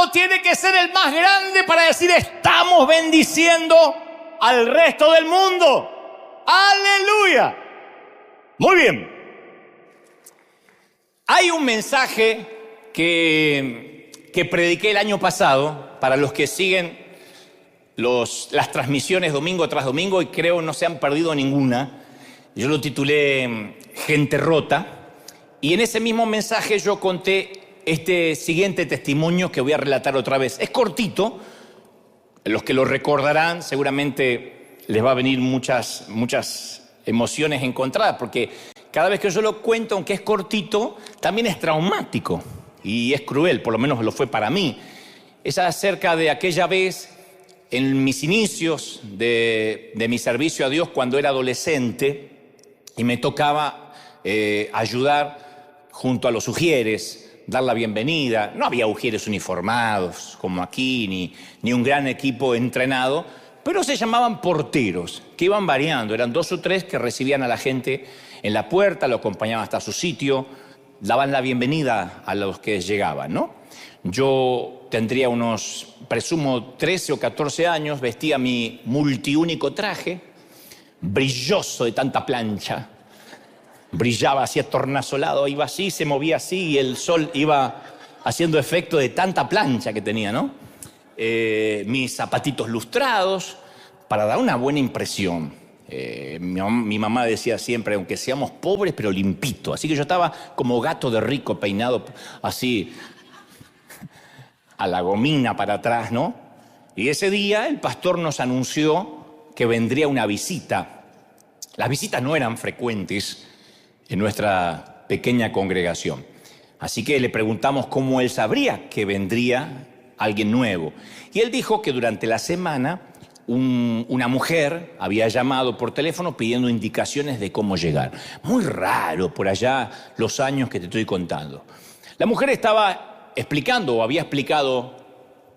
uno tiene que ser el más grande para decir estamos bendiciendo al resto del mundo. ¡Aleluya! Muy bien. Hay un mensaje que prediqué el año pasado para los que siguen las transmisiones domingo tras domingo y creo no se han perdido ninguna. Yo lo titulé Gente Rota y en ese mismo mensaje yo conté este siguiente testimonio que voy a relatar otra vez. Es cortito, los que lo recordarán seguramente les va a venir muchas emociones encontradas porque cada vez que yo lo cuento, aunque es cortito, también es traumático y es cruel, por lo menos lo fue para mí. Es acerca de aquella vez en mis inicios de mi servicio a Dios cuando era adolescente y me tocaba ayudar junto a los ujieres, dar la bienvenida. No había ujieres uniformados como aquí, ni un gran equipo entrenado, pero se llamaban porteros, que iban variando. Eran 2 o 3 que recibían a la gente en la puerta, lo acompañaban hasta su sitio, daban la bienvenida a los que llegaban, ¿no? Yo tendría unos, presumo, 13 o 14 años, vestía mi multiúnico traje, brilloso de tanta plancha, brillaba así atornasolado, iba así, se movía así y el sol iba haciendo efecto de tanta plancha que tenía, ¿no? Mis zapatitos lustrados, para dar una buena impresión. Mi mamá decía siempre, aunque seamos pobres, pero limpito. Así que yo estaba como gato de rico, peinado así a la gomina para atrás, ¿no? Y ese día el pastor nos anunció que vendría una visita. Las visitas no eran frecuentes en nuestra pequeña congregación. Así que le preguntamos cómo él sabría que vendría alguien nuevo. Y él dijo que durante la semana una mujer había llamado por teléfono pidiendo indicaciones de cómo llegar. Muy raro por allá los años que te estoy contando. La mujer estaba explicando o había explicado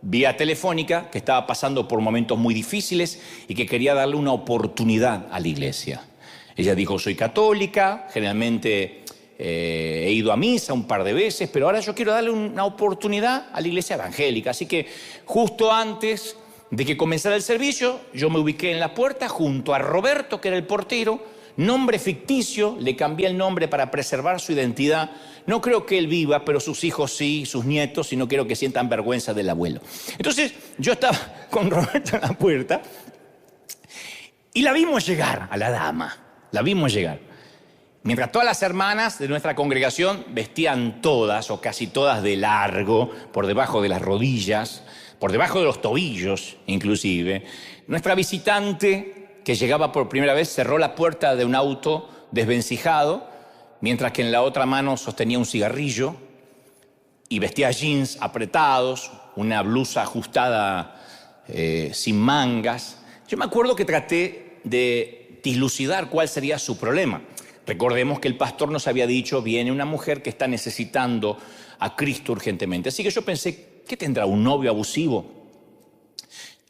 vía telefónica que estaba pasando por momentos muy difíciles y que quería darle una oportunidad a la iglesia. Ella dijo, soy católica, generalmente he ido a misa un par de veces, pero ahora yo quiero darle una oportunidad a la iglesia evangélica. Así que justo antes de que comenzara el servicio, yo me ubiqué en la puerta junto a Roberto, que era el portero, nombre ficticio, le cambié el nombre para preservar su identidad. No creo que él viva, pero sus hijos sí, sus nietos, y no quiero que sientan vergüenza del abuelo. Entonces, yo estaba con Roberto en la puerta y la vimos llegar a la dama, la vimos llegar. Mientras todas las hermanas de nuestra congregación vestían todas o casi todas de largo, por debajo de las rodillas, por debajo de los tobillos inclusive, nuestra visitante que llegaba por primera vez cerró la puerta de un auto desvencijado, mientras que en la otra mano sostenía un cigarrillo y vestía jeans apretados, una blusa ajustada sin mangas. Yo me acuerdo que traté de dilucidar cuál sería su problema. Recordemos que el pastor nos había dicho, viene una mujer que está necesitando a Cristo urgentemente. Así que yo pensé, ¿qué tendrá? ¿Un novio abusivo?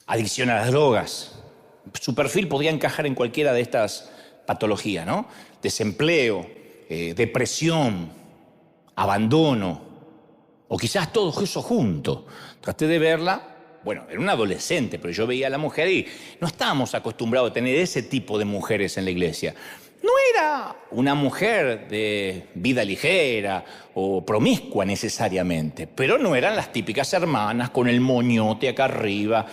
Adicción a las drogas. Su perfil podría encajar en cualquiera de estas patologías, ¿no? Desempleo, depresión, abandono, o quizás todo eso junto. Traté de verla. Bueno, era una adolescente, pero yo veía a la mujer y no estábamos acostumbrados a tener ese tipo de mujeres en la iglesia. No era una mujer de vida ligera o promiscua necesariamente, pero no eran las típicas hermanas con el moñote acá arriba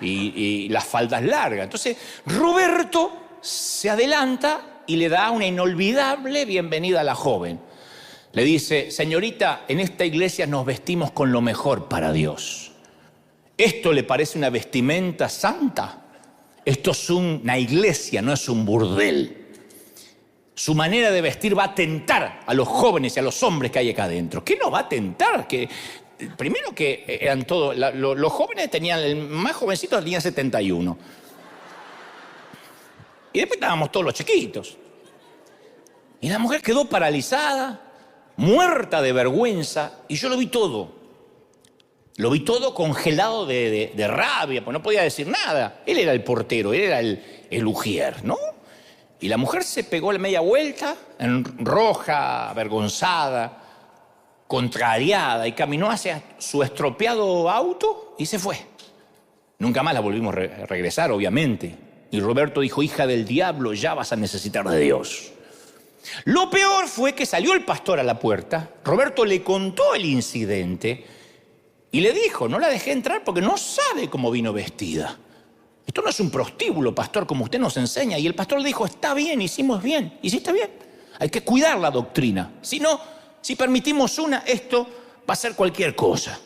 y las faldas largas. Entonces, Roberto se adelanta y le da una inolvidable bienvenida a la joven. Le dice, señorita, en esta iglesia nos vestimos con lo mejor para Dios. ¿Esto le parece una vestimenta santa? Esto es una iglesia, no es un burdel. Su manera de vestir va a tentar a los jóvenes y a los hombres que hay acá adentro. ¿Qué nos va a tentar? Primero que eran todos, los jóvenes tenían, el más jovencito tenía 71. Y después estábamos todos los chiquitos. Y la mujer quedó paralizada, muerta de vergüenza, y yo lo vi todo. Lo vi todo congelado de rabia, pues no podía decir nada. Él era el portero, él era el ujier, ¿no? Y la mujer se pegó la media vuelta, en roja, avergonzada, contrariada y caminó hacia su estropeado auto y se fue. Nunca más la volvimos a regresar, obviamente. Y Roberto dijo: hija del diablo, ya vas a necesitar de Dios. Lo peor fue que salió el pastor a la puerta, Roberto le contó el incidente y le dijo: no la dejé entrar porque no sabe cómo vino vestida. Esto no es un prostíbulo, pastor, como usted nos enseña. Y el pastor le dijo: está bien, hicimos bien, hiciste bien. Hay que cuidar la doctrina. Si no, si permitimos esto va a ser cualquier cosa.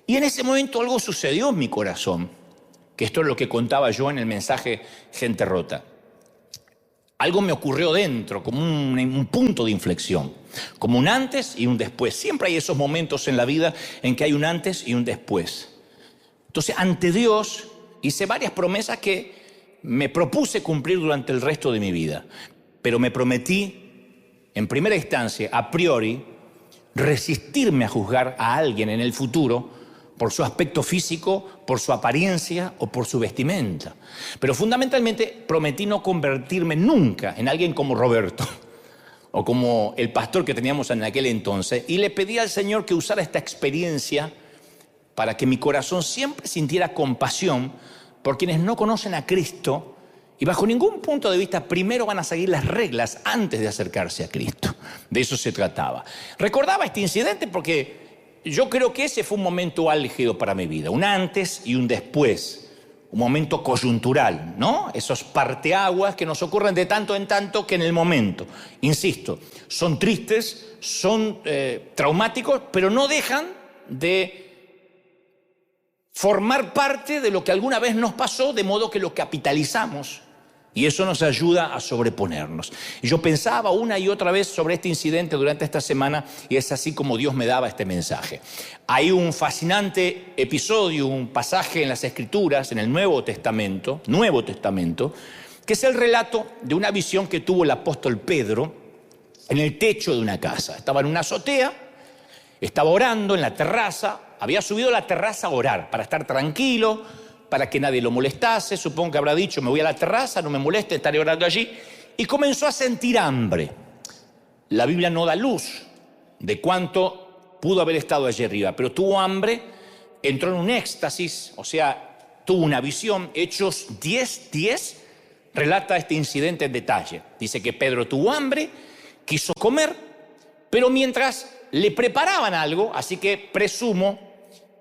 Y en ese momento algo sucedió en mi corazón, que esto es lo que contaba yo en el mensaje Gente Rota. Algo me ocurrió dentro, como un punto de inflexión, como un antes y un después. Siempre hay esos momentos en la vida en que hay un antes y un después. Entonces, ante Dios hice varias promesas que me propuse cumplir durante el resto de mi vida. Pero me prometí, en primera instancia, a priori, resistirme a juzgar a alguien en el futuro por su aspecto físico, por su apariencia o por su vestimenta. Pero fundamentalmente prometí no convertirme nunca en alguien como Roberto o como el pastor que teníamos en aquel entonces, y le pedí al Señor que usara esta experiencia para que mi corazón siempre sintiera compasión por quienes no conocen a Cristo y bajo ningún punto de vista primero van a seguir las reglas antes de acercarse a Cristo. De eso se trataba. Recordaba este incidente porque yo creo que ese fue un momento álgido para mi vida, un antes y un después, un momento coyuntural, ¿no? Esos parteaguas que nos ocurren de tanto en tanto que en el momento, insisto, son tristes, son traumáticos, pero no dejan de formar parte de lo que alguna vez nos pasó, de modo que lo capitalizamos y eso nos ayuda a sobreponernos. Y yo pensaba una y otra vez sobre este incidente durante esta semana y es así como Dios me daba este mensaje. Hay un fascinante episodio, un pasaje en las Escrituras, en el Nuevo Testamento, que es el relato de una visión que tuvo el apóstol Pedro en el techo de una casa. Estaba en una azotea, estaba orando en la terraza, había subido a la terraza a orar para estar tranquilo, para que nadie lo molestase. Supongo que habrá dicho: me voy a la terraza, no me moleste, estaré orando allí. Y comenzó a sentir hambre. La Biblia no da luz de cuánto pudo haber estado allí arriba, pero tuvo hambre, entró en un éxtasis, o sea, tuvo una visión. Hechos 10:10 relata este incidente en detalle. Dice que Pedro tuvo hambre, quiso comer, pero mientras le preparaban algo, así que presumo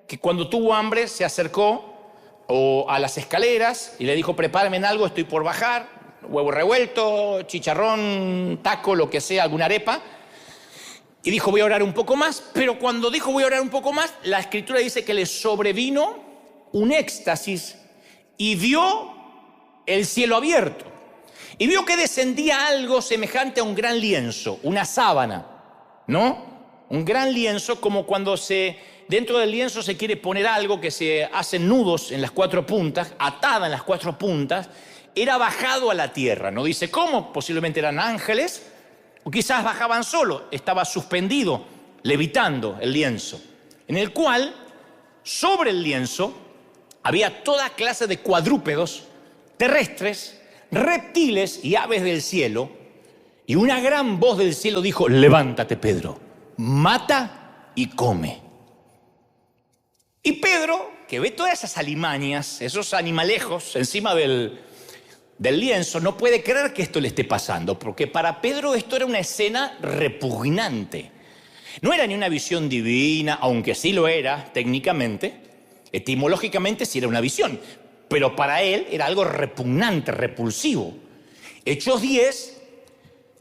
que cuando tuvo hambre se acercó a las escaleras y le dijo: prepárame algo, estoy por bajar, huevo revuelto, chicharrón, taco, lo que sea, alguna arepa. Y dijo: voy a orar un poco más. Pero cuando dijo voy a orar un poco más, la Escritura dice que le sobrevino un éxtasis y vio el cielo abierto. Y vio que descendía algo semejante a un gran lienzo, una sábana, ¿no? Un gran lienzo, como cuando dentro del lienzo se quiere poner algo, que se hacen nudos en las cuatro puntas, atada en las cuatro puntas. Era bajado a la tierra. No dice cómo, posiblemente eran ángeles, o quizás bajaban solo. Estaba suspendido, levitando el lienzo, en el cual, sobre el lienzo, había toda clase de cuadrúpedos terrestres, reptiles y aves del cielo. Y una gran voz del cielo dijo: levántate, Pedro, mata y come. Y Pedro, que ve todas esas alimañas, esos animalejos encima del lienzo, no puede creer que esto le esté pasando, porque para Pedro esto era una escena repugnante. No era ni una visión divina, aunque sí lo era técnicamente, etimológicamente sí era una visión, pero para él era algo repugnante, repulsivo. Hechos 10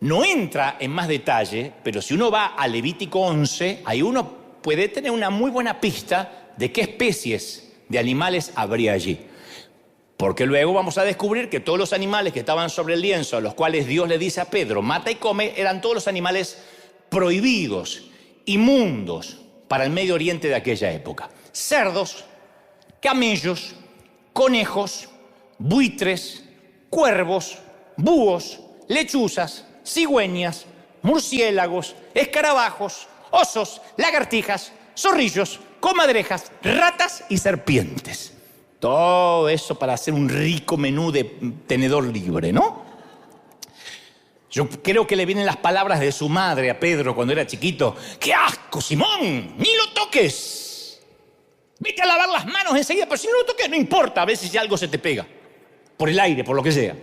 no entra en más detalle, pero si uno va a Levítico 11, ahí uno puede tener una muy buena pista de qué especies de animales habría allí. Porque luego vamos a descubrir que todos los animales que estaban sobre el lienzo, a los cuales Dios le dice a Pedro: mata y come, eran todos los animales prohibidos, inmundos para el Medio Oriente de aquella época. Cerdos, camellos, conejos, buitres, cuervos, búhos, lechuzas, cigüeñas, murciélagos, escarabajos, osos, lagartijas, zorrillos, comadrejas, ratas y serpientes. Todo eso para hacer un rico menú de tenedor libre, ¿no? Yo creo que le vienen las palabras de su madre a Pedro cuando era chiquito. ¡Qué asco, Simón! ¡Ni lo toques! Vete a lavar las manos enseguida, pero si no lo toques no importa, a veces si algo se te pega. Por el aire, por lo que sea.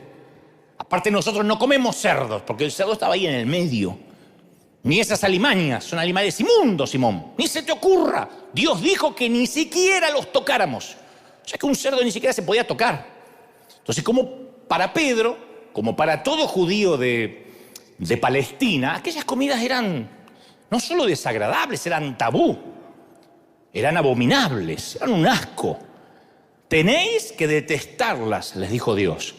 Aparte nosotros no comemos cerdos, porque el cerdo estaba ahí en el medio. Ni esas alimañas, son animales inmundos, Simón. Ni se te ocurra. Dios dijo que ni siquiera los tocáramos. O sea que un cerdo ni siquiera se podía tocar. Entonces, como para Pedro, como para todo judío de Palestina, aquellas comidas eran no solo desagradables, eran tabú. Eran abominables, eran un asco. Tenéis que detestarlas, les dijo Dios.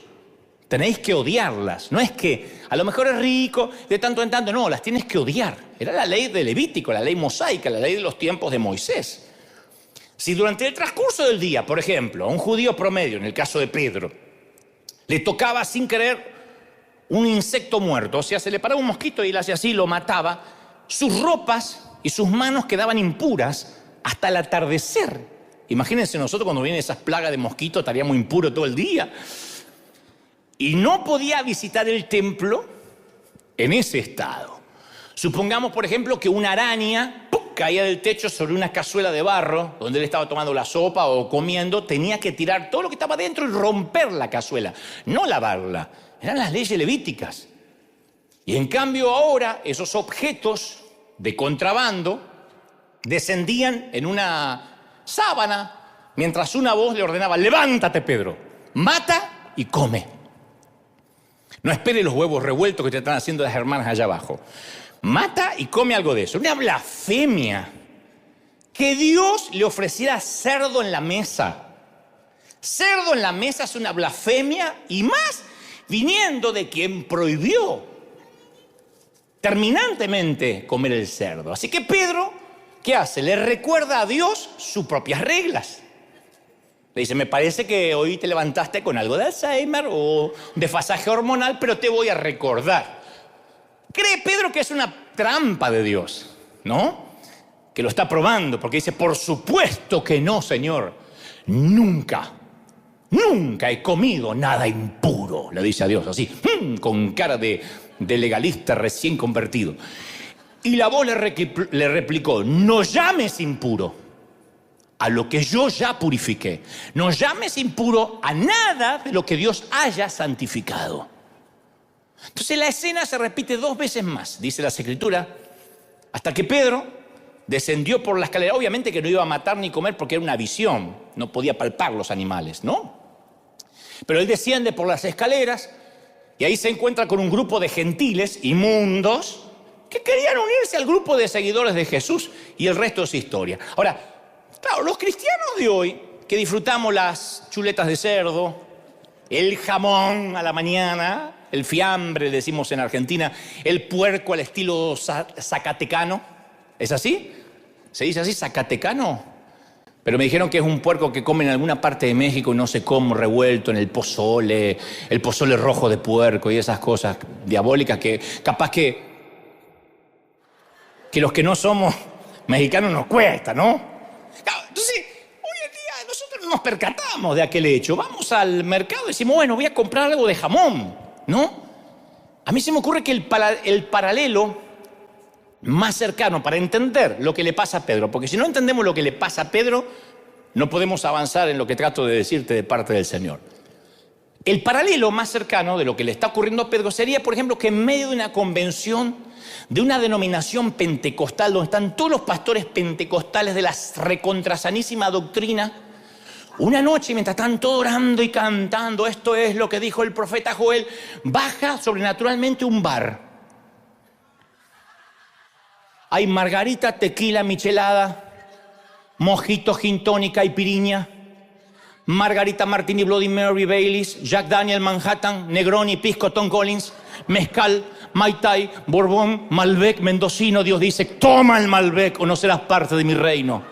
Tenéis que odiarlas. No es que a lo mejor es rico de tanto en tanto, no, las tienes que odiar. Era la ley de Levítico, la ley mosaica, la ley de los tiempos de Moisés. Si durante el transcurso del día, por ejemplo, a un judío promedio, en el caso de Pedro, le tocaba sin querer un insecto muerto, o sea, se le paraba un mosquito y él hacía así, lo mataba, sus ropas y sus manos quedaban impuras hasta el atardecer. Imagínense nosotros cuando vienen esas plagas de mosquitos, estaríamos impuros todo el día. Y no podía visitar el templo en ese estado. Supongamos, por ejemplo, que una araña caía del techo sobre una cazuela de barro, donde él estaba tomando la sopa o comiendo, tenía que tirar todo lo que estaba dentro y romper la cazuela, no lavarla. Eran las leyes levíticas. Y en cambio ahora esos objetos de contrabando descendían en una sábana, mientras una voz le ordenaba: levántate, Pedro, mata y come. No espere los huevos revueltos que te están haciendo las hermanas allá abajo. Mata y come algo de eso. Una blasfemia. Que Dios le ofreciera cerdo en la mesa. Cerdo en la mesa es una blasfemia, y más viniendo de quien prohibió terminantemente comer el cerdo. Así que Pedro, ¿qué hace? Le recuerda a Dios sus propias reglas. Le dice: me parece que hoy te levantaste con algo de Alzheimer o desfasaje hormonal, pero te voy a recordar. Cree Pedro que es una trampa de Dios, ¿no? Que lo está probando, porque dice: por supuesto que no, Señor. Nunca he comido nada impuro, le dice a Dios, así, con cara de legalista recién convertido. Y la voz le replicó: no llames impuro a lo que yo ya purifiqué. No llames impuro a nada de lo que Dios haya santificado. Entonces la escena se repite 2 veces más, dice la Escritura, hasta que Pedro descendió por la escalera. Obviamente que no iba a matar ni comer porque era una visión, no podía palpar los animales, ¿no? Pero él desciende por las escaleras y ahí se encuentra con un grupo de gentiles inmundos que querían unirse al grupo de seguidores de Jesús, y el resto es historia. Ahora, claro, los cristianos de hoy, que disfrutamos las chuletas de cerdo, el jamón a la mañana, el fiambre, decimos en Argentina, el puerco al estilo zacatecano. ¿Es así? ¿Se dice así, zacatecano? Pero me dijeron que es un puerco que comen en alguna parte de México y no sé cómo, revuelto en el pozole rojo de puerco y esas cosas diabólicas que capaz que los que no somos mexicanos nos cuesta, ¿no? Entonces, hoy en día nosotros no nos percatamos de aquel hecho. Vamos al mercado y decimos: bueno, voy a comprar algo de jamón, ¿no? A mí se me ocurre que el paralelo más cercano para entender lo que le pasa a Pedro, porque si no entendemos lo que le pasa a Pedro, no podemos avanzar en lo que trato de decirte de parte del Señor. El paralelo más cercano de lo que le está ocurriendo a Pedro sería, por ejemplo, que en medio de una convención, de una denominación pentecostal, donde están todos los pastores pentecostales de la recontrasanísima doctrina, una noche, mientras están todos orando y cantando, esto es lo que dijo el profeta Joel, baja sobrenaturalmente un bar. Hay margarita, tequila, michelada, mojito, gin tónica y piriña, margarita, martini, Bloody Mary, Baileys, Jack Daniel, Manhattan, Negroni, Pisco, Tom Collins, mezcal, Mai Tai, Borbón, Malbec, mendocino. Dios dice: toma el Malbec o no serás parte de mi reino.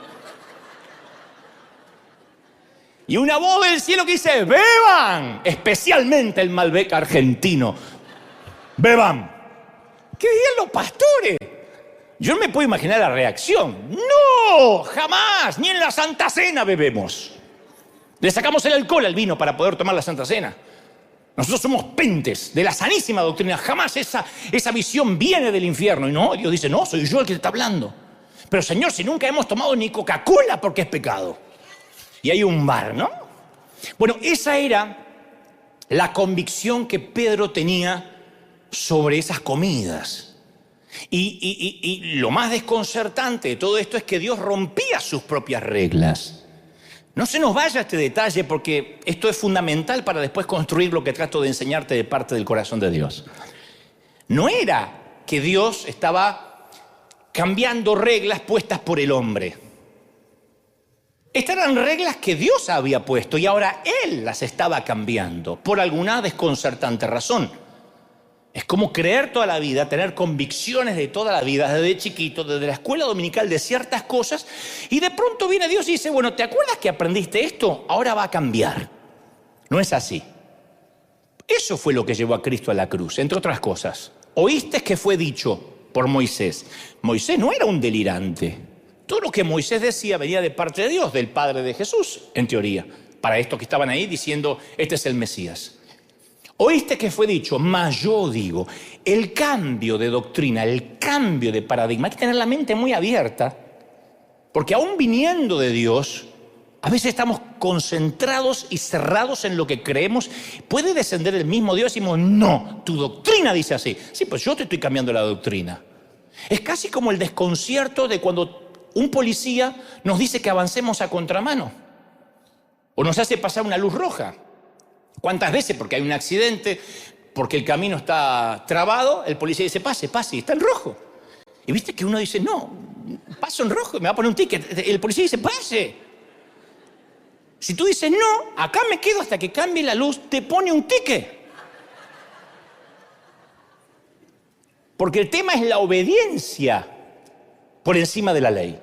Y una voz del cielo que dice: beban, especialmente el Malbec argentino. Beban. ¿Qué dirían los pastores? Yo no me puedo imaginar la reacción. No, jamás, ni en la Santa Cena bebemos. Le sacamos el alcohol al vino para poder tomar la Santa Cena. Nosotros somos pentes de la sanísima doctrina. Jamás esa visión viene del infierno. Y no, Dios dice, no, soy yo el que te está hablando. Pero Señor, si nunca hemos tomado ni Coca-Cola porque es pecado. Y hay un bar, ¿no? Bueno, esa era la convicción que Pedro tenía sobre esas comidas. Y lo más desconcertante de todo esto es que Dios rompía sus propias reglas. No se nos vaya este detalle porque esto es fundamental para después construir lo que trato de enseñarte de parte del corazón de Dios. No era que Dios estaba cambiando reglas puestas por el hombre. Estas eran reglas que Dios había puesto y ahora Él las estaba cambiando por alguna desconcertante razón. Es como creer toda la vida, tener convicciones de toda la vida, desde chiquito, desde la escuela dominical, de ciertas cosas, y de pronto viene Dios y dice, bueno, ¿te acuerdas que aprendiste esto? Ahora va a cambiar. No es así. Eso fue lo que llevó a Cristo a la cruz, entre otras cosas. Oíste que fue dicho por Moisés. Moisés no era un delirante. Todo lo que Moisés decía venía de parte de Dios, del Padre de Jesús, en teoría. Para estos que estaban ahí diciendo, este es el Mesías. Oíste que fue dicho, mas yo digo, el cambio de doctrina, el cambio de paradigma, hay que tener la mente muy abierta, porque aún viniendo de Dios, a veces estamos concentrados y cerrados en lo que creemos. Puede descender el mismo Dios y decimos, no, tu doctrina dice así. Sí, pues yo te estoy cambiando la doctrina. Es casi como el desconcierto de cuando un policía nos dice que avancemos a contramano o nos hace pasar una luz roja. ¿Cuántas veces? Porque hay un accidente, porque el camino está trabado, el policía dice, pase, pase, y está en rojo. Y viste que uno dice, no, paso en rojo, me va a poner un ticket. El policía dice, pase. Si tú dices, no, acá me quedo hasta que cambie la luz, te pone un ticket. Porque el tema es la obediencia por encima de la ley.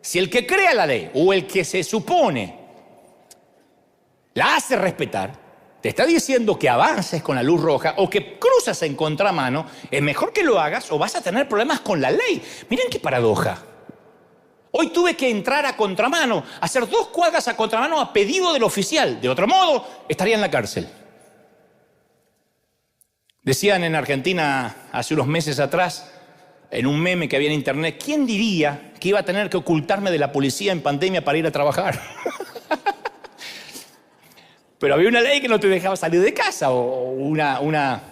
Si el que crea la ley o el que se supone la hace respetar, te está diciendo que avances con la luz roja o que cruzas en contramano, es mejor que lo hagas o vas a tener problemas con la ley. Miren qué paradoja. Hoy tuve que entrar a contramano, hacer 2 cuadras a contramano a pedido del oficial. De otro modo, estaría en la cárcel. Decían en Argentina hace unos meses atrás, en un meme que había en internet, ¿quién diría que iba a tener que ocultarme de la policía en pandemia para ir a trabajar? Pero había una ley que no te dejaba salir de casa o una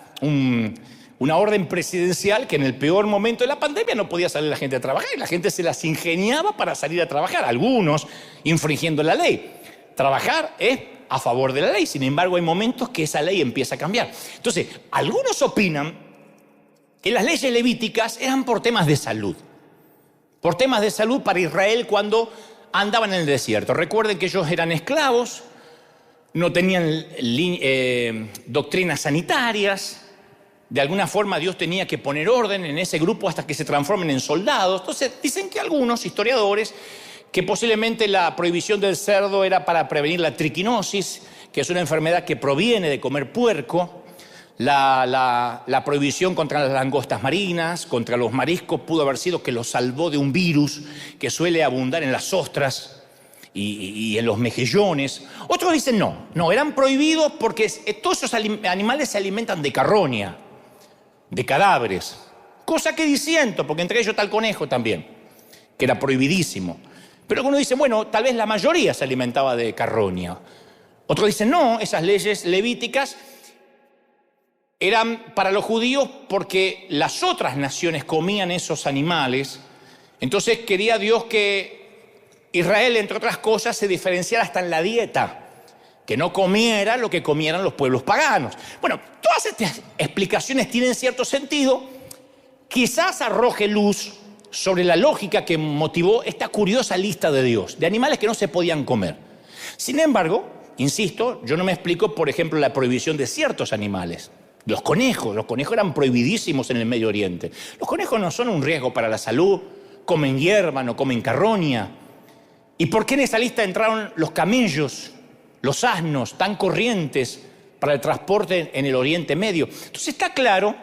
orden presidencial que en el peor momento de la pandemia no podía salir la gente a trabajar y la gente se las ingeniaba para salir a trabajar, algunos infringiendo la ley. Trabajar es a favor de la ley, sin embargo hay momentos que esa ley empieza a cambiar. Entonces, algunos opinan que las leyes levíticas eran por temas de salud. Por temas de salud para Israel cuando andaban en el desierto. Recuerden que ellos eran esclavos, no tenían doctrinas sanitarias. De alguna forma Dios tenía que poner orden en ese grupo hasta que se transformen en soldados. Entonces dicen que algunos historiadores que posiblemente la prohibición del cerdo era para prevenir la triquinosis, que es una enfermedad que proviene de comer puerco. La prohibición contra las langostas marinas, contra los mariscos, pudo haber sido que los salvó de un virus que suele abundar en las ostras y en los mejillones. Otros dicen no, eran prohibidos porque todos esos animales se alimentan de carroña, de cadáveres, cosa que disiento, porque entre ellos está el conejo también, que era prohibidísimo. Pero algunos dicen, bueno, tal vez la mayoría se alimentaba de carroña. Otros dicen, no, esas leyes levíticas eran para los judíos porque las otras naciones comían esos animales. Entonces quería Dios que Israel, entre otras cosas, se diferenciara hasta en la dieta, que no comiera lo que comieran los pueblos paganos. Bueno, todas estas explicaciones tienen cierto sentido. Quizás arroje luz sobre la lógica que motivó esta curiosa lista de Dios, de animales que no se podían comer. Sin embargo, insisto, yo no me explico, por ejemplo, la prohibición de ciertos animales. Los conejos eran prohibidísimos en el Medio Oriente. Los conejos no son un riesgo para la salud, comen hierba, no comen carroña. ¿Y por qué en esa lista entraron los camellos, los asnos, tan corrientes para el transporte en el Oriente Medio? Entonces está claro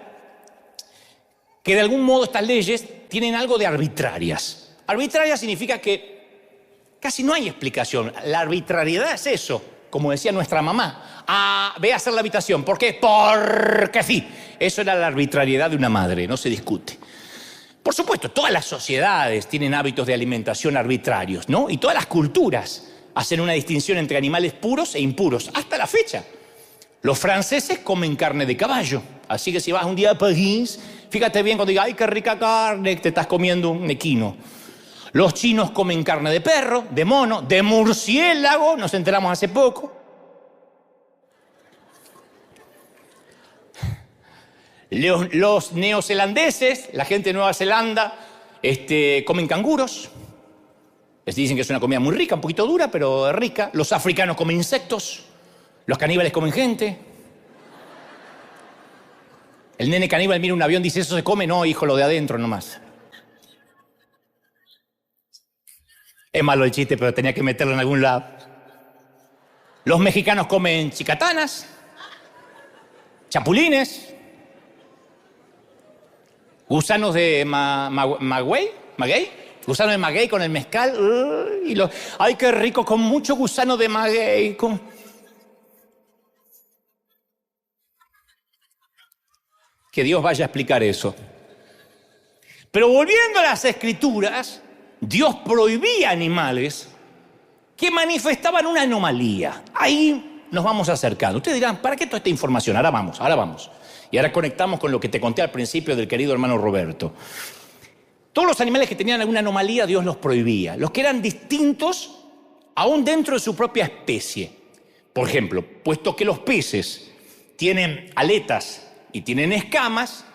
que de algún modo estas leyes tienen algo de arbitrarias. Arbitraria significa que casi no hay explicación. La arbitrariedad es eso. como decía nuestra mamá, ve a hacer la habitación. ¿Por qué? Porque sí. Eso era la arbitrariedad de una madre, no se discute. Por supuesto, todas las sociedades tienen hábitos de alimentación arbitrarios, ¿no? Y todas las culturas hacen una distinción entre animales puros e impuros, hasta la fecha. Los franceses comen carne de caballo, así que si vas un día a París, fíjate bien cuando digas, ¡ay, qué rica carne! Te estás comiendo un equino. Los chinos comen carne de perro, de mono, de murciélago, nos enteramos hace poco. Los neozelandeses, la gente de Nueva Zelanda, comen canguros. Les dicen que es una comida muy rica, un poquito dura, pero rica. Los africanos comen insectos. Los caníbales comen gente. El nene caníbal mira un avión, dice, ¿eso se come? No, hijo, lo de adentro nomás. Es malo el chiste, pero tenía que meterlo en algún lado. Los mexicanos comen chicatanas, chapulines, gusanos de maguey, gusano de maguey con el mezcal. ¡Ay, qué rico! Con mucho gusano de maguey. Que Dios vaya a explicar eso. Pero volviendo a las Escrituras, Dios prohibía animales que manifestaban una anomalía. Ahí nos vamos acercando. Ustedes dirán, ¿para qué toda esta información? Ahora vamos. Y ahora conectamos con lo que te conté al principio del querido hermano Roberto. Todos los animales que tenían alguna anomalía, Dios los prohibía. Los que eran distintos, aún dentro de su propia especie. Por ejemplo, puesto que los peces tienen aletas y tienen escamas,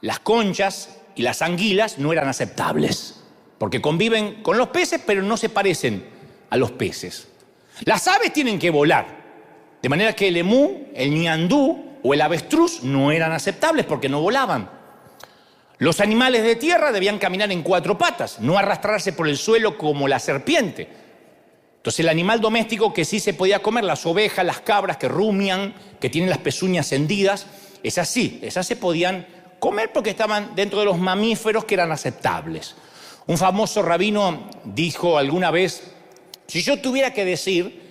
las conchas y las anguilas no eran aceptables. Porque conviven con los peces, pero no se parecen a los peces. Las aves tienen que volar. De manera que el emú, el ñandú o el avestruz no eran aceptables porque no volaban. Los animales de tierra debían caminar en 4 patas, no arrastrarse por el suelo como la serpiente. Entonces el animal doméstico que sí se podía comer, las ovejas, las cabras que rumian, que tienen las pezuñas hendidas, esas se podían comer porque estaban dentro de los mamíferos que eran aceptables. Un famoso rabino dijo alguna vez, si yo tuviera que decir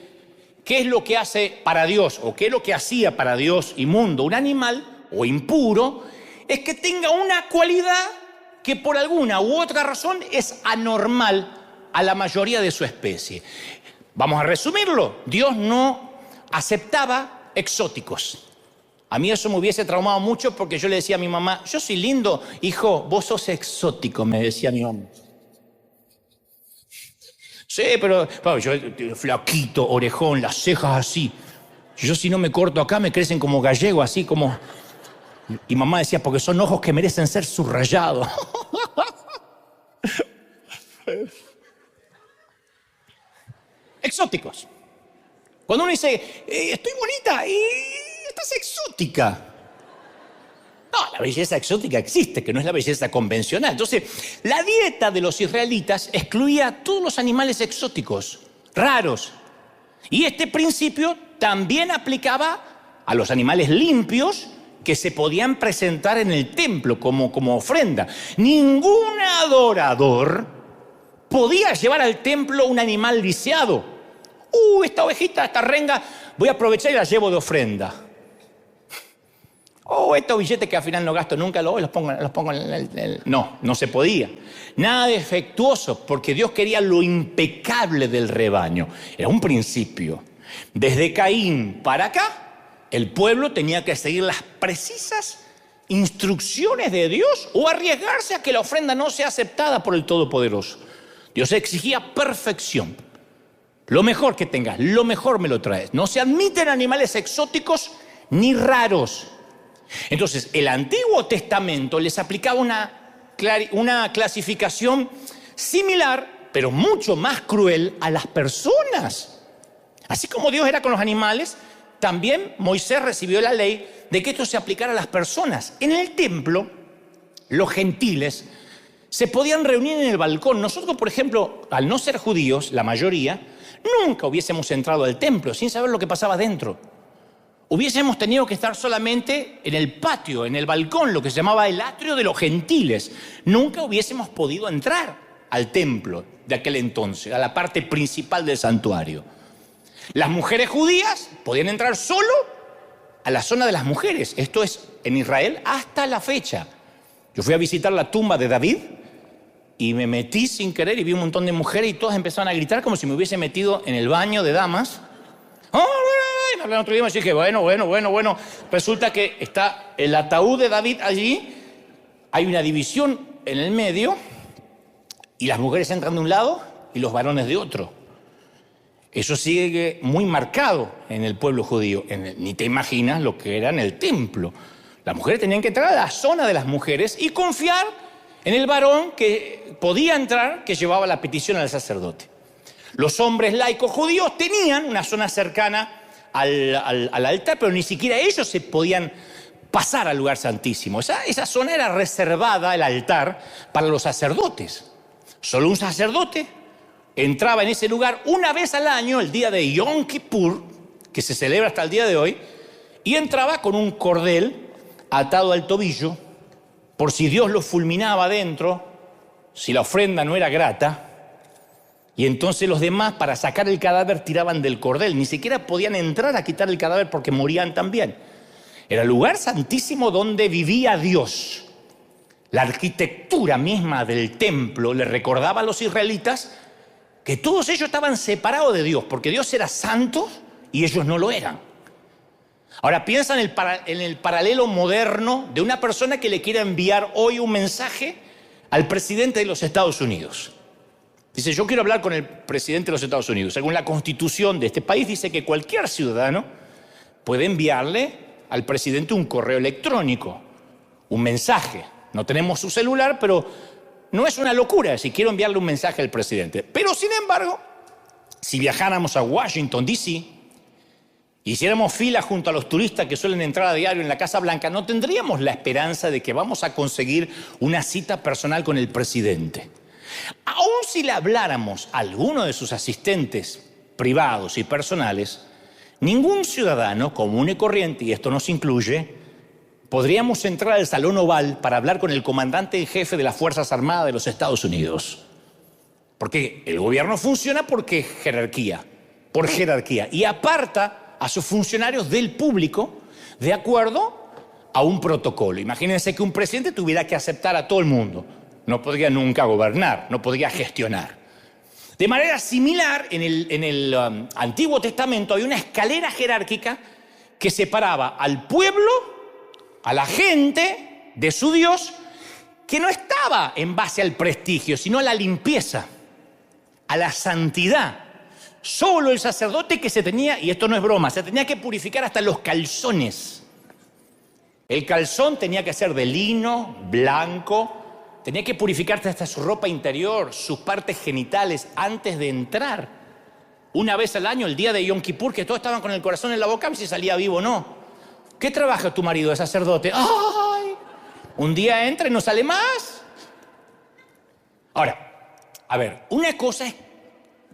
qué es lo que hace para Dios o qué es lo que hacía para Dios inmundo un animal o impuro, es que tenga una cualidad que por alguna u otra razón es anormal a la mayoría de su especie. Vamos a resumirlo. Dios no aceptaba exóticos. A mí eso me hubiese traumado mucho porque yo le decía a mi mamá, yo soy lindo, hijo, vos sos exótico, me decía mi mamá. Sí, pero yo flaquito, orejón, las cejas así. Yo si no me corto acá me crecen como gallego, así como... Y mamá decía, porque son ojos que merecen ser subrayados. Exóticos. Cuando uno dice, estoy bonita y estás exótica. No, la belleza exótica existe, que no es la belleza convencional. Entonces, la dieta de los israelitas excluía a todos los animales exóticos, raros. Y este principio también aplicaba a los animales limpios que se podían presentar en el templo como ofrenda. Ningún adorador podía llevar al templo un animal lisiado. Esta ovejita, esta renga, voy a aprovechar y la llevo de ofrenda. Estos billetes que al final no gasto nunca, los pongo en el... No se podía. Nada defectuoso, porque Dios quería lo impecable del rebaño. Era un principio. Desde Caín para acá, el pueblo tenía que seguir las precisas instrucciones de Dios o arriesgarse a que la ofrenda no sea aceptada por el Todopoderoso. Dios exigía perfección. Lo mejor que tengas, lo mejor me lo traes. No se admiten animales exóticos ni raros. Entonces, el Antiguo Testamento les aplicaba una clasificación similar, pero mucho más cruel a las personas. Así como Dios era con los animales, también Moisés recibió la ley de que esto se aplicara a las personas. En el templo, los gentiles se podían reunir en el balcón. Nosotros, por ejemplo, al no ser judíos, la mayoría, nunca hubiésemos entrado al templo sin saber lo que pasaba dentro. Hubiésemos tenido que estar solamente en el patio, en el balcón, lo que se llamaba el atrio de los gentiles. Nunca hubiésemos podido entrar al templo de aquel entonces, a la parte principal del santuario. Las mujeres judías podían entrar solo a la zona de las mujeres. Esto es en Israel hasta la fecha. Yo fui a visitar la tumba de David y me metí sin querer y vi un montón de mujeres y todas empezaron a gritar como si me hubiese metido en el baño de damas. Me hablaron otro idioma y dije, bueno. Resulta que está el ataúd de David allí, hay una división en el medio y las mujeres entran de un lado y los varones de otro. Eso sigue muy marcado en el pueblo judío. Ni te imaginas lo que era en el templo. Las mujeres tenían que entrar a la zona de las mujeres y confiar en el varón que podía entrar, que llevaba la petición al sacerdote. Los hombres laicos judíos tenían una zona cercana al altar, pero ni siquiera ellos se podían pasar al lugar santísimo. Esa zona era reservada, el altar, para los sacerdotes. Solo un sacerdote entraba en ese lugar una vez al año, el día de Yom Kippur, que se celebra hasta el día de hoy, y entraba con un cordel atado al tobillo, por si Dios lo fulminaba adentro, si la ofrenda no era grata, y entonces los demás, para sacar el cadáver, tiraban del cordel. Ni siquiera podían entrar a quitar el cadáver porque morían también. Era el lugar santísimo donde vivía Dios. La arquitectura misma del templo le recordaba a los israelitas que todos ellos estaban separados de Dios, porque Dios era santo y ellos no lo eran. Ahora piensa en el paralelo moderno de una persona que le quiera enviar hoy un mensaje al presidente de los Estados Unidos. Dice, yo quiero hablar con el presidente de los Estados Unidos. Según la constitución de este país, dice que cualquier ciudadano puede enviarle al presidente un correo electrónico, un mensaje. No tenemos su celular, pero no es una locura si quiero enviarle un mensaje al presidente. Pero, sin embargo, si viajáramos a Washington, D.C., hiciéramos fila junto a los turistas que suelen entrar a diario en la Casa Blanca, no tendríamos la esperanza de que vamos a conseguir una cita personal con el presidente. Aún si le habláramos a alguno de sus asistentes privados y personales, ningún ciudadano común y corriente, y esto nos incluye, podríamos entrar al Salón Oval para hablar con el comandante en jefe de las Fuerzas Armadas de los Estados Unidos. Porque el gobierno funciona por jerarquía, y aparta a sus funcionarios del público de acuerdo a un protocolo. Imagínense que un presidente tuviera que aceptar a todo el mundo. No podría nunca gobernar, no podría gestionar. De manera similar, en el Antiguo Testamento había una escalera jerárquica que separaba al pueblo, a la gente de su Dios, que no estaba en base al prestigio, sino a la limpieza, a la santidad. Solo el sacerdote que se tenía, y esto no es broma, se tenía que purificar hasta los calzones. El calzón tenía que ser de lino, blanco, tenía que purificarse hasta su ropa interior, sus partes genitales, antes de entrar. Una vez al año, el día de Yom Kippur, que todos estaban con el corazón en la boca, a ver si salía vivo o no. ¿Qué trabaja tu marido de sacerdote? ¡Ay! Un día entra y no sale más. Ahora, a ver, una cosa es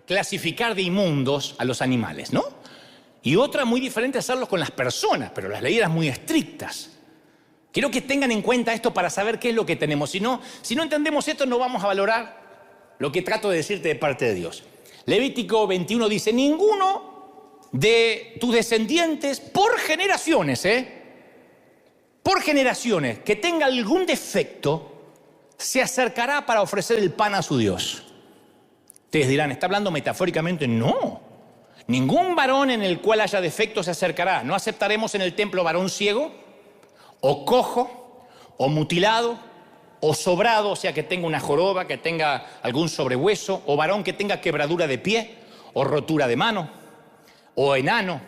clasificar de inmundos a los animales, ¿no? Y otra muy diferente es hacerlo con las personas, pero las leyes eran muy estrictas. Quiero que tengan en cuenta esto para saber qué es lo que tenemos. Si no entendemos esto, no vamos a valorar lo que trato de decirte de parte de Dios. Levítico 21 dice, ninguno de tus descendientes por generaciones, que tenga algún defecto, se acercará para ofrecer el pan a su Dios. Ustedes dirán, ¿está hablando metafóricamente? No. Ningún varón en el cual haya defecto se acercará. No aceptaremos en el templo varón ciego, o cojo, o mutilado, o sobrado, o sea, que tenga una joroba, que tenga algún sobrehueso, o varón que tenga quebradura de pie, o rotura de mano, o enano,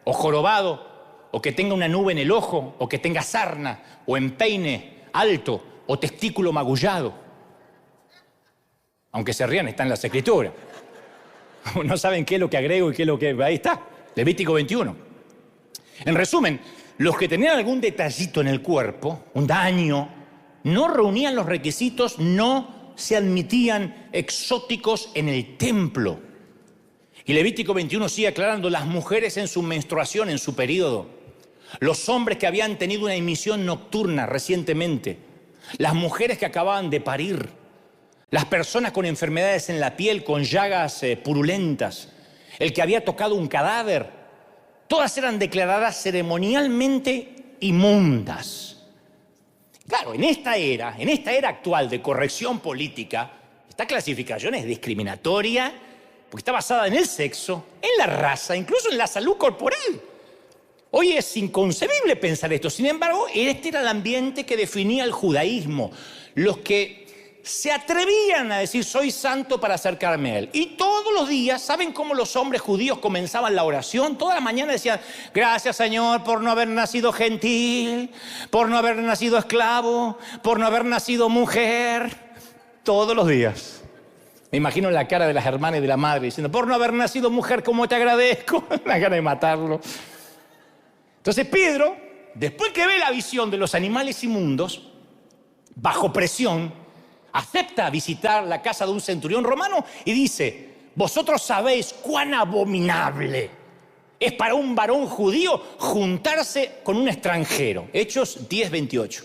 o jorobado, o que tenga una nube en el ojo, o que tenga sarna, o empeine alto, o testículo magullado. Aunque se rían, está en las Escrituras. No saben qué es lo que agrego y qué es lo que... Ahí está, Levítico 21. En resumen, los que tenían algún detallito en el cuerpo, un daño, no reunían los requisitos, no se admitían exóticos en el templo. Y Levítico 21 sigue aclarando, las mujeres en su menstruación, en su periodo, los hombres que habían tenido una emisión nocturna recientemente, las mujeres que acababan de parir, las personas con enfermedades en la piel, con llagas purulentas, el que había tocado un cadáver, todas eran declaradas ceremonialmente inmundas. Claro, en esta era actual de corrección política, esta clasificación es discriminatoria porque está basada en el sexo, en la raza, incluso en la salud corporal. Hoy es inconcebible pensar esto. Sin embargo, este era el ambiente que definía el judaísmo. Los que se atrevían a decir, soy santo para acercarme a él. Y todos los días, ¿saben cómo los hombres judíos comenzaban la oración? Toda la mañana decían, gracias Señor por no haber nacido gentil, por no haber nacido esclavo, por no haber nacido mujer. Todos los días. Me imagino la cara de las hermanas y de la madre diciendo, por no haber nacido mujer, ¿cómo te agradezco? La gana de matarlo. Entonces Pedro, después que ve la visión de los animales inmundos, bajo presión, acepta visitar la casa de un centurión romano y dice, vosotros sabéis cuán abominable es para un varón judío juntarse con un extranjero. Hechos 10:28.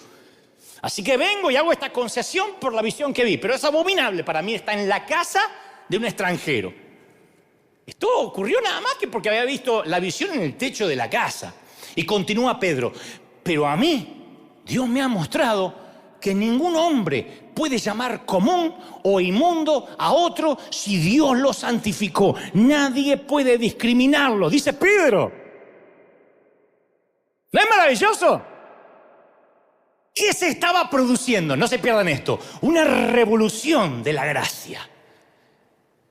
Así que vengo y hago esta concesión por la visión que vi, pero es abominable para mí estar en la casa de un extranjero. Esto ocurrió nada más que porque había visto la visión en el techo de la casa. Y continúa Pedro, pero a mí Dios me ha mostrado que ningún hombre puede llamar común o inmundo a otro si Dios lo santificó. Nadie puede discriminarlo, dice Pedro. ¿No es maravilloso? ¿Qué se estaba produciendo? No se pierdan esto. Una revolución de la gracia.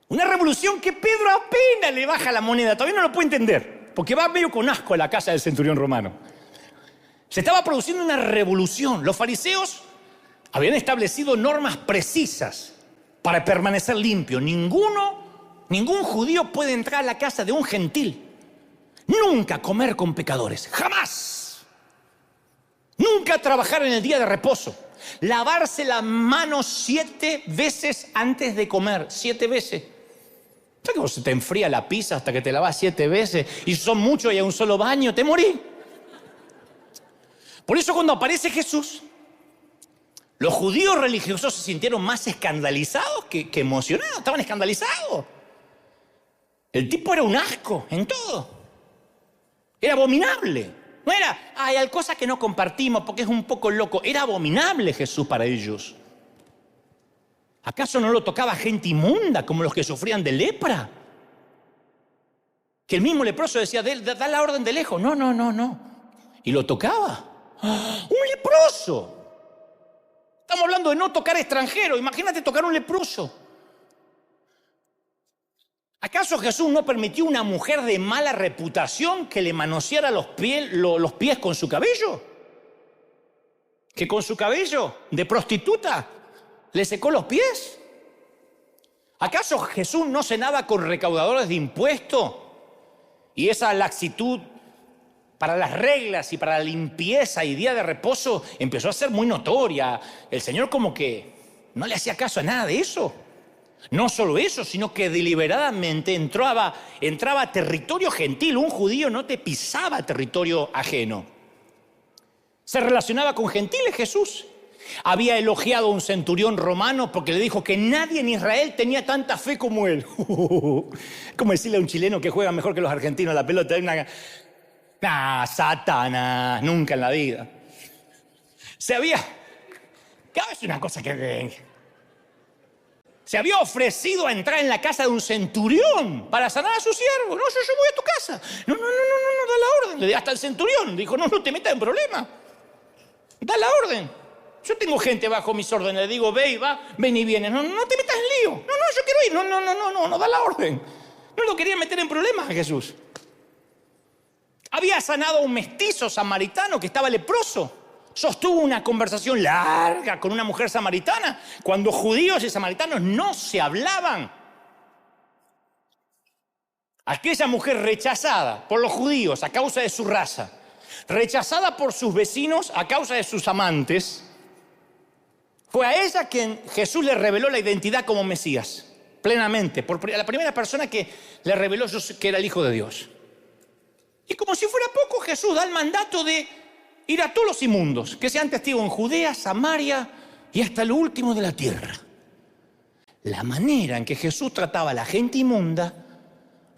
Una revolución que Pedro apenas le baja la moneda. Todavía no lo puede entender, porque va medio con asco a la casa del centurión romano. Se estaba produciendo una revolución. Los fariseos habían establecido normas precisas para permanecer limpio. Ningún judío puede entrar a la casa de un gentil. Nunca comer con pecadores. ¡Jamás! Nunca trabajar en el día de reposo. Lavarse las manos 7 veces antes de comer. 7 veces. ¿Sabes cómo se te enfría la pizza hasta que te lavas 7 veces? Y son muchos y hay un solo baño, te morí. Por eso cuando aparece Jesús, los judíos religiosos se sintieron más escandalizados que emocionados. Estaban escandalizados. El tipo era un asco en todo. Era abominable. No era, hay cosas que no compartimos porque es un poco loco. Era abominable Jesús para ellos. ¿Acaso no lo tocaba gente inmunda como los que sufrían de lepra? Que el mismo leproso decía, da la orden de lejos. No. Y lo tocaba. ¡Un leproso! Estamos hablando de no tocar extranjeros. Imagínate tocar un leproso. ¿Acaso Jesús no permitió a una mujer de mala reputación que le manoseara los pies con su cabello? ¿Que con su cabello de prostituta le secó los pies? ¿Acaso Jesús no cenaba con recaudadores de impuestos? Y esa laxitud para las reglas y para la limpieza y día de reposo empezó a ser muy notoria. El Señor como que no le hacía caso a nada de eso. No solo eso, sino que deliberadamente entraba a territorio gentil. Un judío no te pisaba territorio ajeno. Se relacionaba con gentiles Jesús. Había elogiado a un centurión romano porque le dijo que nadie en Israel tenía tanta fe como él. ¿Cómo decirle a un chileno que juega mejor que los argentinos la pelota? Satanás, nunca en la vida. Cada vez una cosa que se había ofrecido a entrar en la casa de un centurión para sanar a su siervo. No, yo voy a tu casa. No, da la orden. Hasta el centurión dijo, no te metas en problema. Da la orden. Yo tengo gente bajo mis órdenes. Le digo, ve y va, ven y viene. No te metas en lío. No, yo quiero ir. No, da la orden. No lo quería meter en problemas a Jesús. Había sanado a un mestizo samaritano que estaba leproso. Sostuvo una conversación larga con una mujer samaritana cuando judíos y samaritanos no se hablaban. Aquella mujer rechazada por los judíos a causa de su raza, rechazada por sus vecinos a causa de sus amantes, fue a ella quien Jesús le reveló la identidad como Mesías, plenamente, la primera persona que le reveló que era el Hijo de Dios. Y como si fuera poco, Jesús da el mandato de ir a todos los inmundos, que sean testigos en Judea, Samaria y hasta lo último de la tierra. La manera en que Jesús trataba a la gente inmunda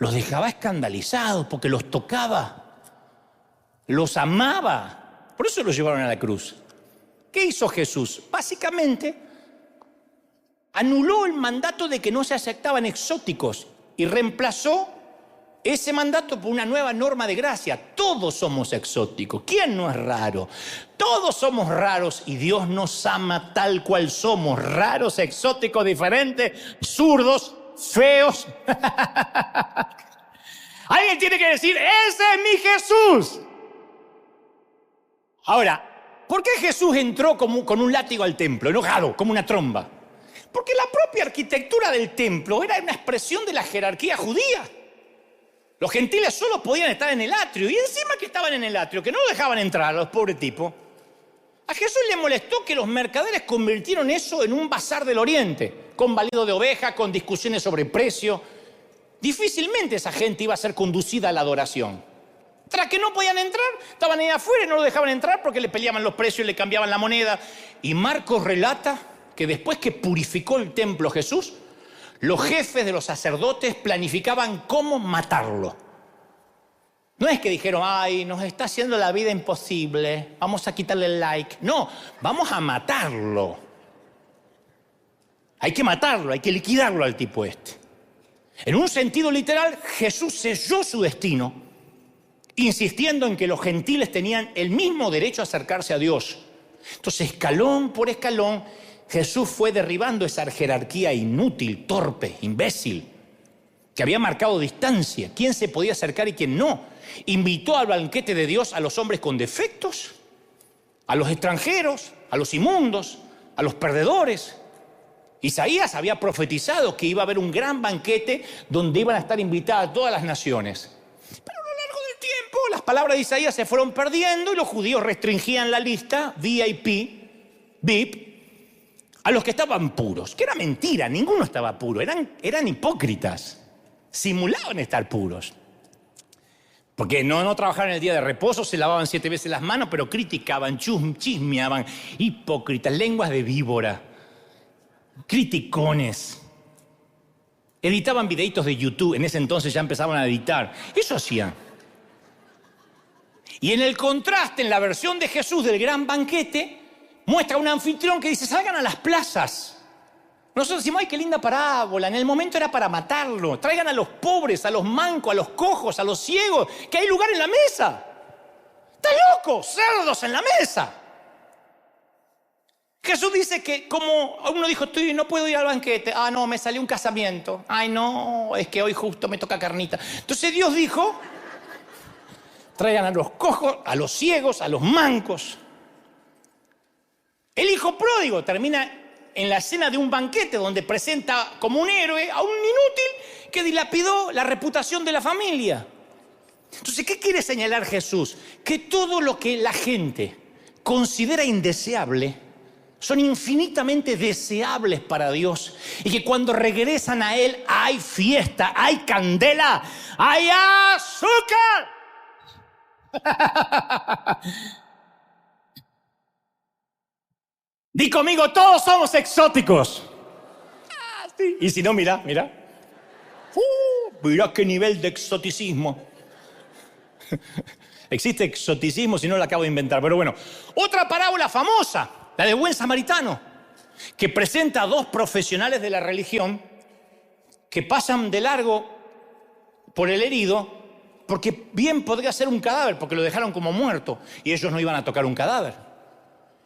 los dejaba escandalizados porque los tocaba, los amaba. Por eso los llevaron a la cruz. ¿Qué hizo Jesús? Básicamente anuló el mandato de que no se aceptaban exóticos y reemplazó ese mandato por una nueva norma de gracia. Todos somos exóticos. ¿Quién no es raro? Todos somos raros y Dios nos ama tal cual somos. Raros, exóticos, diferentes, zurdos, feos. Alguien tiene que decir, ese es mi Jesús. Ahora, ¿por qué Jesús entró con un látigo al templo, enojado, como una tromba? Porque la propia arquitectura del templo era una expresión de la jerarquía judía. Los gentiles solo podían estar en el atrio, y encima que estaban en el atrio, que no lo dejaban entrar a los pobres tipos. A Jesús le molestó que los mercaderes convirtieron eso en un bazar del oriente, con balido de oveja, con discusiones sobre precio. Difícilmente esa gente iba a ser conducida a la adoración. Tras que no podían entrar, estaban ahí afuera y no lo dejaban entrar porque le peleaban los precios y le cambiaban la moneda. Y Marcos relata que después que purificó el templo Jesús, los jefes de los sacerdotes planificaban cómo matarlo. No es que dijeron, ay, nos está haciendo la vida imposible, vamos a quitarle el like. No, vamos a matarlo. Hay que matarlo, hay que liquidarlo al tipo este. En un sentido literal, Jesús selló su destino, insistiendo en que los gentiles tenían el mismo derecho a acercarse a Dios. Entonces, escalón por escalón, Jesús fue derribando esa jerarquía inútil, torpe, imbécil, que había marcado distancia, quién se podía acercar y quién no. Invitó al banquete de Dios a los hombres con defectos, a los extranjeros, a los inmundos, a los perdedores. Isaías había profetizado que iba a haber un gran banquete donde iban a estar invitadas todas las naciones. Pero a lo largo del tiempo las palabras de Isaías se fueron perdiendo y los judíos restringían la lista VIP, a los que estaban puros, que era mentira, ninguno estaba puro, eran hipócritas, simulaban estar puros. Porque no trabajaban el día de reposo, se lavaban 7 veces las manos, pero criticaban, chismeaban, hipócritas, lenguas de víbora, criticones. Editaban videitos de YouTube, en ese entonces ya empezaban a editar, eso hacían. Y en el contraste, en la versión de Jesús del gran banquete, muestra a un anfitrión que dice, salgan a las plazas. Nosotros decimos, ay, qué linda parábola. En el momento era para matarlo. Traigan a los pobres, a los mancos, a los cojos, a los ciegos, que hay lugar en la mesa. ¡Está loco! ¡Cerdos en la mesa! Jesús dice que como uno dijo, no puedo ir al banquete. Ah, no, me salió un casamiento. Ay, no, es que hoy justo me toca carnita. Entonces Dios dijo, traigan a los cojos, a los ciegos, a los mancos. El hijo pródigo termina en la escena de un banquete donde presenta como un héroe a un inútil que dilapidó la reputación de la familia. Entonces, ¿qué quiere señalar Jesús? Que todo lo que la gente considera indeseable son infinitamente deseables para Dios y que cuando regresan a Él hay fiesta, hay candela, hay azúcar. Di conmigo, todos somos exóticos. Sí. Y si no, mira. Mira qué nivel de exoticismo. Existe exoticismo, si no lo acabo de inventar. Pero bueno, otra parábola famosa, la del buen samaritano, que presenta a 2 profesionales de la religión que pasan de largo por el herido porque bien podría ser un cadáver, porque lo dejaron como muerto y ellos no iban a tocar un cadáver.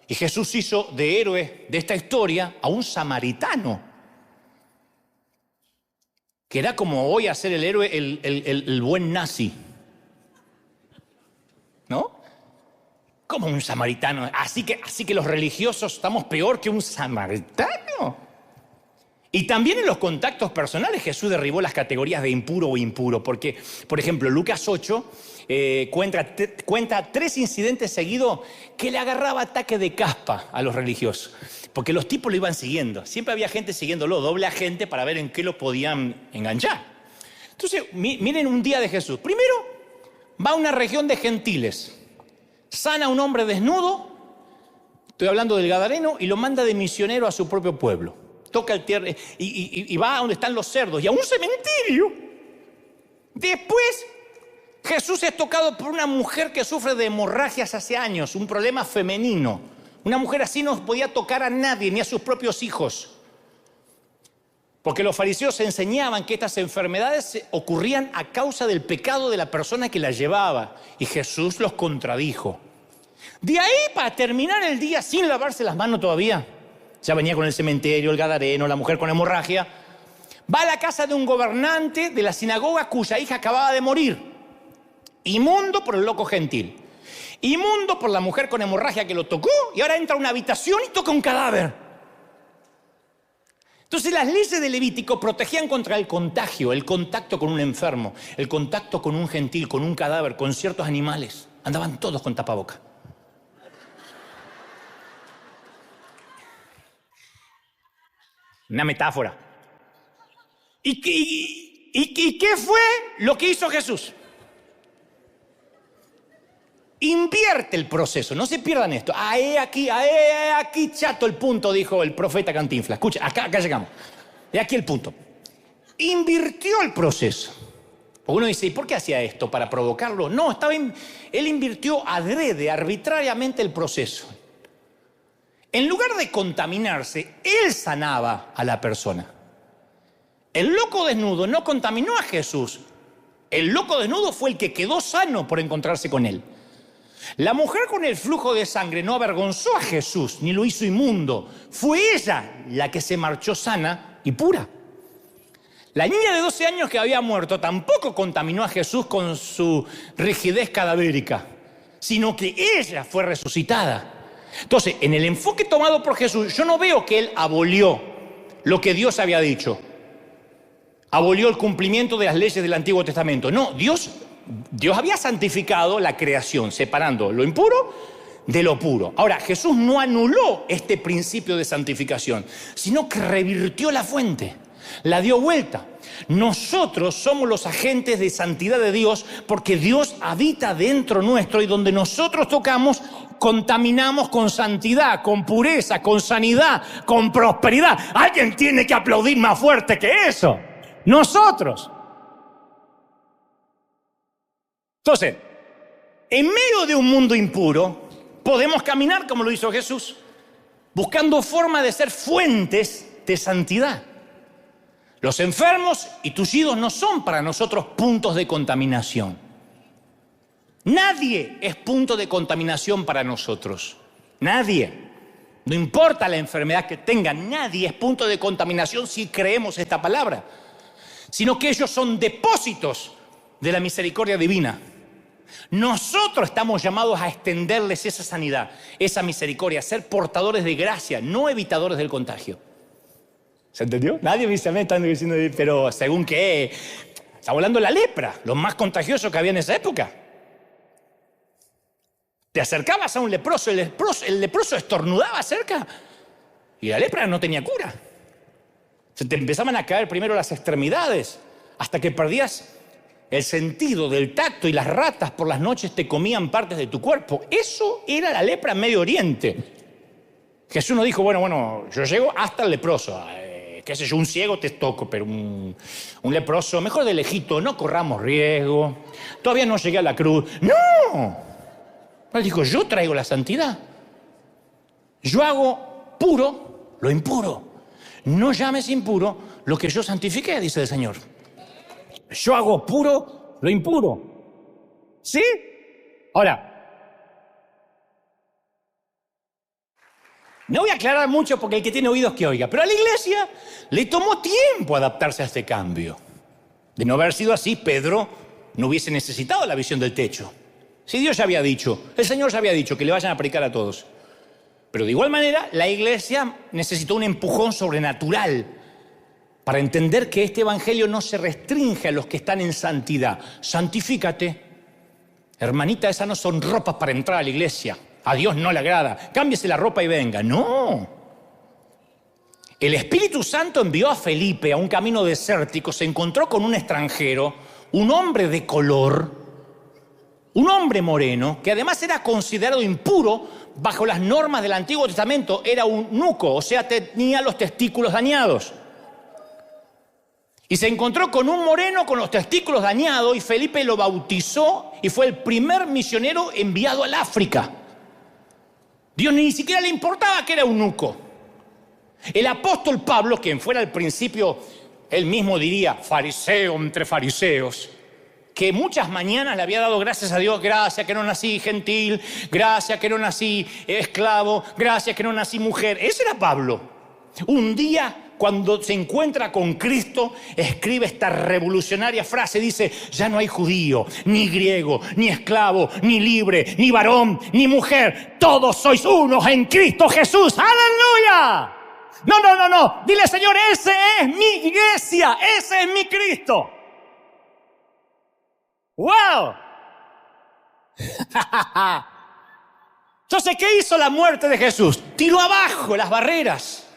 Y Jesús hizo de héroe de esta historia a un samaritano, que era como hoy hacer el héroe el buen nazi, ¿no? Como un samaritano. Así que los religiosos estamos peor que un samaritano. Y también en los contactos personales Jesús derribó las categorías de impuro o impuro, porque, por ejemplo, Lucas 8 cuenta 3 incidentes seguidos que le agarraba ataque de caspa a los religiosos, porque los tipos lo iban siguiendo. Siempre había gente siguiéndolo, doble agente, para ver en qué lo podían enganchar. Entonces, miren un día de Jesús. Primero, va a una región de gentiles, sana a un hombre desnudo, estoy hablando del Gadareno, y lo manda de misionero a su propio pueblo. Toca el tierra y va a donde están los cerdos y a un cementerio. Después, Jesús es tocado por una mujer que sufre de hemorragias hace años, un problema femenino. Una mujer así no podía tocar a nadie, ni a sus propios hijos. Porque los fariseos enseñaban que estas enfermedades ocurrían a causa del pecado de la persona que las llevaba. Y Jesús los contradijo. De ahí, para terminar el día sin lavarse las manos todavía, ya venía con el cementerio, el gadareno, la mujer con hemorragia, va a la casa de un gobernante de la sinagoga cuya hija acababa de morir. Inmundo por el loco gentil. Inmundo por la mujer con hemorragia que lo tocó, y ahora entra a una habitación y toca un cadáver. Entonces las leyes de Levítico protegían contra el contagio, el contacto con un enfermo, el contacto con un gentil, con un cadáver, con ciertos animales. Andaban todos con tapaboca. Una metáfora. ¿Y qué fue lo que hizo Jesús? Invierte el proceso, no se pierdan esto. Aquí, chato el punto, dijo el profeta Cantinflas. Escucha, acá llegamos. Aquí el punto. Invirtió el proceso. Uno dice, ¿y por qué hacía esto? ¿Para provocarlo? No, él invirtió adrede, arbitrariamente el proceso. En lugar de contaminarse, él sanaba a la persona. El loco desnudo no contaminó a Jesús. El loco desnudo fue el que quedó sano por encontrarse con él. La mujer con el flujo de sangre no avergonzó a Jesús, ni lo hizo inmundo. Fue ella la que se marchó sana y pura. La niña de 12 años que había muerto tampoco contaminó a Jesús con su rigidez cadavérica, sino que ella fue resucitada. Entonces, en el enfoque tomado por Jesús, yo no veo que él abolió lo que Dios había dicho. Abolió el cumplimiento de las leyes del Antiguo Testamento. No, Dios había santificado la creación, separando lo impuro de lo puro. Ahora, Jesús no anuló este principio de santificación, sino que revirtió la fuente, la dio vuelta. Nosotros somos los agentes de santidad de Dios porque Dios habita dentro nuestro, y donde nosotros tocamos, contaminamos con santidad, con pureza, con sanidad, con prosperidad. Alguien tiene que aplaudir más fuerte que eso. Nosotros. Entonces, en medio de un mundo impuro, podemos caminar como lo hizo Jesús, buscando forma de ser fuentes de santidad. Los enfermos y tullidos no son para nosotros puntos de contaminación. Nadie es punto de contaminación para nosotros. Nadie. No importa la enfermedad que tengan, nadie es punto de contaminación si creemos esta palabra, sino que ellos son depósitos de la misericordia divina. Nosotros estamos llamados a extenderles esa sanidad, esa misericordia, a ser portadores de gracia, no evitadores del contagio. ¿Se entendió? Nadie me dice, están diciendo, pero ¿según qué? Está hablando de la lepra, lo más contagioso que había en esa época. Te acercabas a un leproso, el leproso estornudaba cerca y la lepra no tenía cura. Se te empezaban a caer primero las extremidades hasta que perdías el sentido del tacto, y las ratas por las noches te comían partes de tu cuerpo. Eso era la lepra en Medio Oriente. Jesús no dijo, bueno, yo llego hasta el leproso. Qué sé yo, un ciego te toco, pero un leproso, mejor de lejito, no corramos riesgo. Todavía no llegué a la cruz. ¡No! Él dijo, yo traigo la santidad. Yo hago puro lo impuro. No llames impuro lo que yo santifiqué, dice el Señor. Yo hago puro lo impuro. ¿Sí? Ahora, no voy a aclarar mucho porque el que tiene oídos que oiga, pero a la iglesia le tomó tiempo adaptarse a este cambio. De no haber sido así, Pedro no hubiese necesitado la visión del techo. Si Dios ya había dicho, el Señor ya había dicho que le vayan a predicar a todos. Pero de igual manera, la iglesia necesitó un empujón sobrenatural para entender que este evangelio no se restringe a los que están en santidad. Santifícate. Hermanita, esas no son ropas para entrar a la iglesia. A Dios no le agrada. Cámbiese la ropa y venga. No. El Espíritu Santo envió a Felipe a un camino desértico. Se encontró con un extranjero, un hombre de color, un hombre moreno, que además era considerado impuro bajo las normas del Antiguo Testamento. Era un eunuco, o sea, tenía los testículos dañados. Y se encontró con un moreno con los testículos dañados y Felipe lo bautizó y fue el primer misionero enviado al África. Dios ni siquiera le importaba que era eunuco. El apóstol Pablo, quien fuera al principio, él mismo diría, fariseo entre fariseos, que muchas mañanas le había dado gracias a Dios, gracias que no nací gentil, gracias que no nací esclavo, gracias que no nací mujer. Ese era Pablo. Un día, cuando se encuentra con Cristo, escribe esta revolucionaria frase, dice, ya no hay judío, ni griego, ni esclavo, ni libre, ni varón, ni mujer, todos sois unos en Cristo Jesús. ¡Aleluya! No. Dile, Señor, ese es mi iglesia, ese es mi Cristo. ¡Wow! Entonces, ¿qué hizo la muerte de Jesús? Tiró abajo las barreras,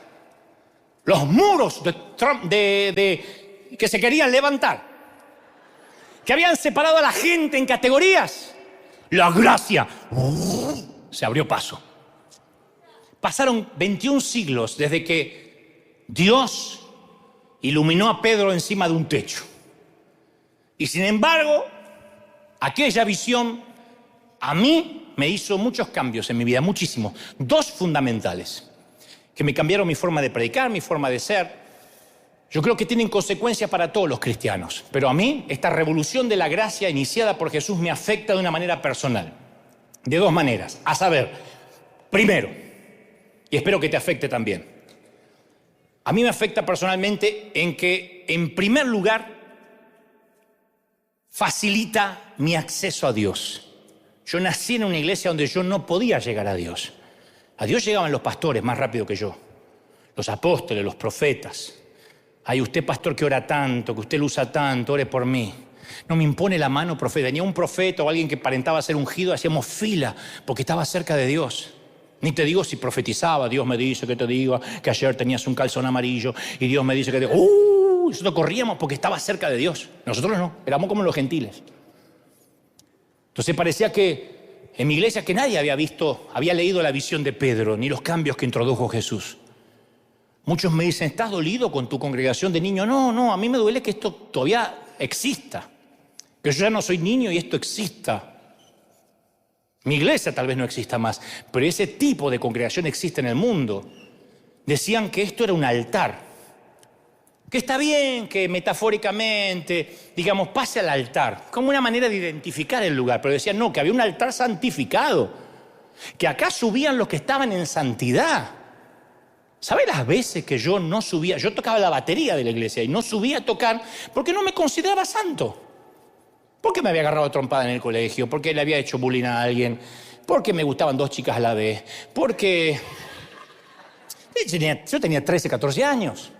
los muros que se querían levantar, que habían separado a la gente en categorías. La gracia se abrió paso. Pasaron 21 siglos desde que Dios iluminó a Pedro encima de un techo. Y sin embargo, aquella visión a mí me hizo muchos cambios en mi vida, muchísimos. Dos fundamentales, que me cambiaron mi forma de predicar, mi forma de ser. Yo creo que tienen consecuencias para todos los cristianos, pero a mí esta revolución de la gracia iniciada por Jesús me afecta de una manera personal, de dos maneras. A saber, primero, y espero que te afecte también, a mí me afecta personalmente en que, en primer lugar, facilita mi acceso a Dios. Yo nací en una iglesia donde yo no podía llegar a Dios. A Dios llegaban los pastores más rápido que yo, los apóstoles, los profetas. Ay, usted pastor que ora tanto, que usted lo usa tanto, ore por mí. No me impone la mano, profeta. Venía un profeta o alguien que aparentaba ser ungido, hacíamos fila porque estaba cerca de Dios. Ni te digo si profetizaba, Dios me dice que te diga que ayer tenías un calzón amarillo y Dios me dice que te... Nosotros corríamos porque estaba cerca de Dios. Nosotros no, éramos como los gentiles. Entonces parecía que en mi iglesia que nadie había leído la visión de Pedro, ni los cambios que introdujo Jesús. Muchos me dicen, ¿estás dolido con tu congregación de niños? No, a mí me duele que esto todavía exista. Que yo ya no soy niño y esto exista. Mi iglesia tal vez no exista más, pero ese tipo de congregación existe en el mundo. Decían que esto era un altar. Que está bien que metafóricamente, digamos, pase al altar, como una manera de identificar el lugar. Pero decían, no, que había un altar santificado. Que acá subían los que estaban en santidad. ¿Sabe las veces que yo no subía? Yo tocaba la batería de la iglesia y no subía a tocar porque no me consideraba santo. Porque me había agarrado trompada en el colegio, porque le había hecho bullying a alguien, porque me gustaban dos chicas a la vez, porque yo tenía 13, 14 años.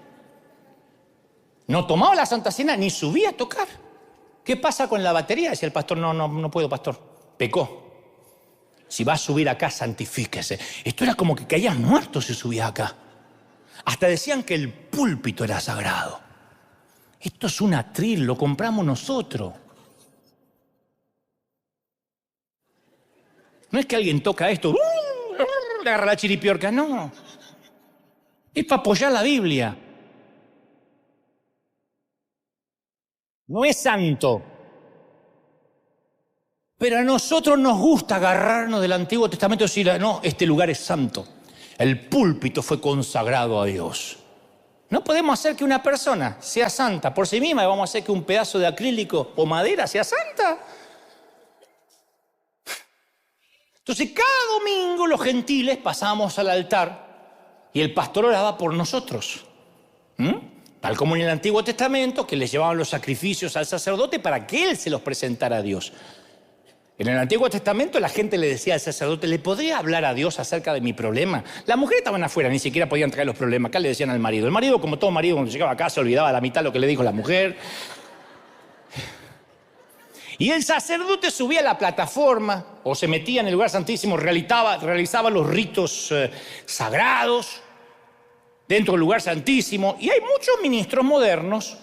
No tomaba la Santa Cena ni subía a tocar. ¿Qué pasa con la batería? Decía el pastor, no puedo, pastor. Pecó. Si va a subir acá, santifíquese. Esto era como que caías muerto si subías acá. Hasta decían que el púlpito era sagrado. Esto es un atril, lo compramos nosotros. No es que alguien toca esto, le agarra la chiripiorca, no. Es para apoyar la Biblia. No es santo. Pero a nosotros nos gusta agarrarnos del Antiguo Testamento y decir, no, este lugar es santo. El púlpito fue consagrado a Dios. No podemos hacer que una persona sea santa por sí misma y vamos a hacer que un pedazo de acrílico o madera sea santa. Entonces cada domingo los gentiles pasábamos al altar y el pastor oraba por nosotros. Tal como en el Antiguo Testamento, que les llevaban los sacrificios al sacerdote para que él se los presentara a Dios. En el Antiguo Testamento la gente le decía al sacerdote, ¿le podría hablar a Dios acerca de mi problema? Las mujeres estaban afuera, ni siquiera podían traer los problemas. Acá le decían al marido. El marido, como todo marido, cuando llegaba a casa, olvidaba la mitad de lo que le dijo la mujer. Y el sacerdote subía a la plataforma o se metía en el lugar santísimo, realizaba los ritos sagrados dentro del lugar santísimo. Y hay muchos ministros modernos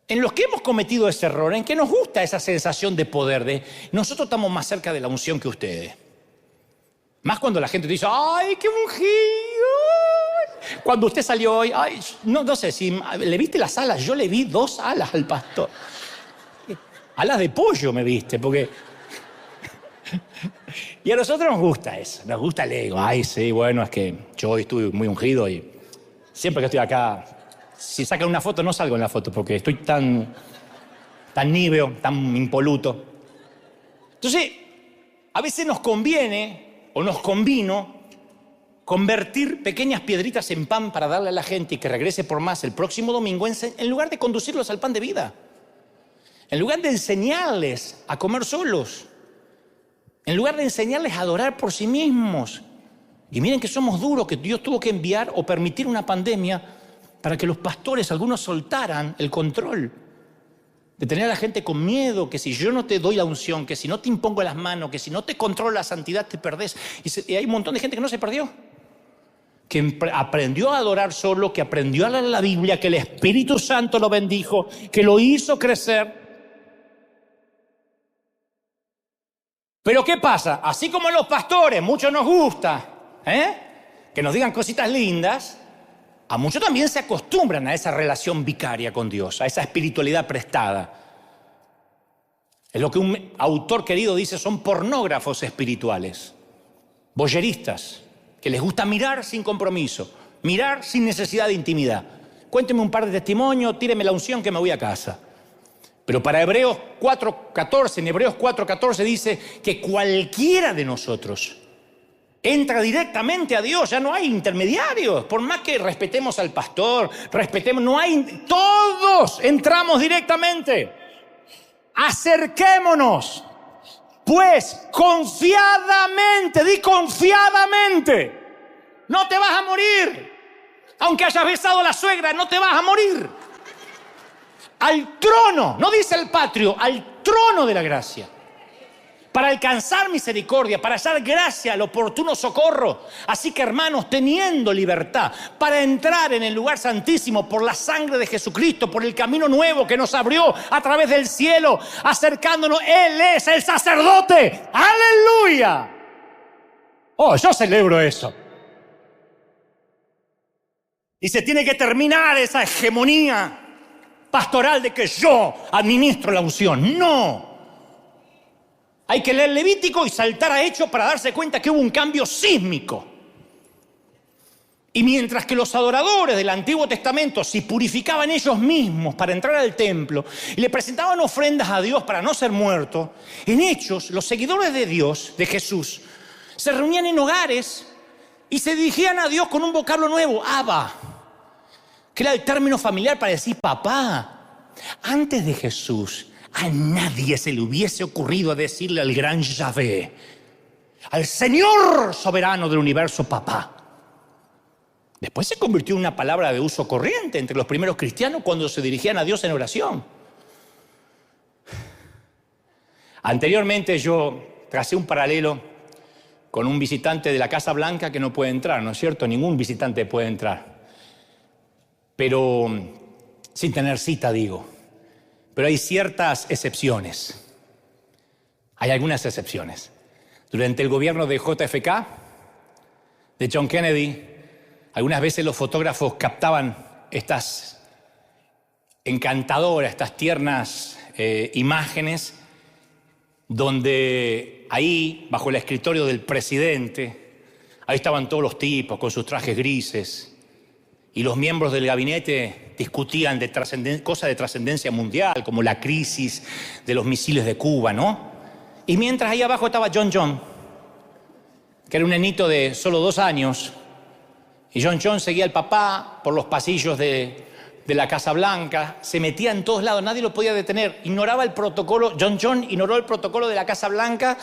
en los que hemos cometido ese error, en que nos gusta esa sensación de poder, de nosotros estamos más cerca de la unción que ustedes. Más cuando la gente te dice, ¡ay, qué ungido! Cuando usted salió hoy, ay, no sé si le viste las alas. Yo le vi 2 alas al pastor. Alas de pollo me viste, porque... Y a nosotros nos gusta eso, nos gusta el ego. Ay, sí, bueno, es que yo hoy estuve muy ungido y siempre que estoy acá, si sacan una foto, no salgo en la foto porque estoy tan níveo, tan impoluto. Entonces, a veces nos conviene o nos convino convertir pequeñas piedritas en pan para darle a la gente y que regrese por más el próximo domingo en lugar de conducirlos al pan de vida. En lugar de enseñarles a comer solos. En lugar de enseñarles a adorar por sí mismos. Y miren que somos duros, que Dios tuvo que enviar o permitir una pandemia para que los pastores, algunos, soltaran el control. De tener a la gente con miedo, que si yo no te doy la unción, que si no te impongo las manos, que si no te controlo la santidad te perdés. Y hay un montón de gente que no se perdió. Que aprendió a adorar solo, que aprendió a leer la Biblia, que el Espíritu Santo lo bendijo, que lo hizo crecer. Pero ¿qué pasa? Así como a los pastores, muchos nos gusta, que nos digan cositas lindas, a muchos también se acostumbran a esa relación vicaria con Dios, a esa espiritualidad prestada. Es lo que un autor querido dice, son pornógrafos espirituales, voyeristas, que les gusta mirar sin compromiso, mirar sin necesidad de intimidad. Cuénteme un par de testimonios, tíreme la unción que me voy a casa. Pero para Hebreos 4:14, en Hebreos 4:14 dice que cualquiera de nosotros entra directamente a Dios, ya no hay intermediarios. Por más que respetemos al pastor, todos entramos directamente. Acerquémonos, pues confiadamente, no te vas a morir. Aunque hayas besado a la suegra, no te vas a morir. Al trono, no dice el patrio, al trono de la gracia. Para alcanzar misericordia, para hallar gracia, al oportuno socorro. Así que, hermanos, teniendo libertad para entrar en el lugar santísimo por la sangre de Jesucristo, por el camino nuevo que nos abrió a través del cielo, acercándonos, Él es el sacerdote. ¡Aleluya! Oh, yo celebro eso. Y se tiene que terminar esa hegemonía pastoral de que yo administro la unción. No. Hay que leer Levítico y saltar a Hechos para darse cuenta que hubo un cambio sísmico. Y mientras que los adoradores del Antiguo Testamento se purificaban ellos mismos para entrar al templo y le presentaban ofrendas a Dios para no ser muertos, en Hechos los seguidores de Dios, de Jesús, se reunían en hogares y se dirigían a Dios con un vocablo nuevo, Abba, que era el término familiar para decir papá. Antes de Jesús, a nadie se le hubiese ocurrido decirle al gran Yahvé, al Señor soberano del universo, papá. Después se convirtió en una palabra de uso corriente entre los primeros cristianos cuando se dirigían a Dios en oración. Anteriormente yo tracé un paralelo con un visitante de la Casa Blanca que no puede entrar, ¿no es cierto? Ningún visitante puede entrar. Pero sin tener cita, digo. Pero hay ciertas excepciones. Hay algunas excepciones. Durante el gobierno de JFK, de John Kennedy, algunas veces los fotógrafos captaban estas encantadoras, estas tiernas imágenes, donde ahí, bajo el escritorio del presidente, ahí estaban todos los tipos con sus trajes grises, y los miembros del gabinete discutían de cosas de trascendencia mundial, como la crisis de los misiles de Cuba, ¿no? Y mientras ahí abajo estaba John, que era un nenito de solo 2 años, y John seguía al papá por los pasillos de la Casa Blanca, se metía en todos lados, nadie lo podía detener, ignoraba el protocolo, John ignoró el protocolo de la Casa Blanca,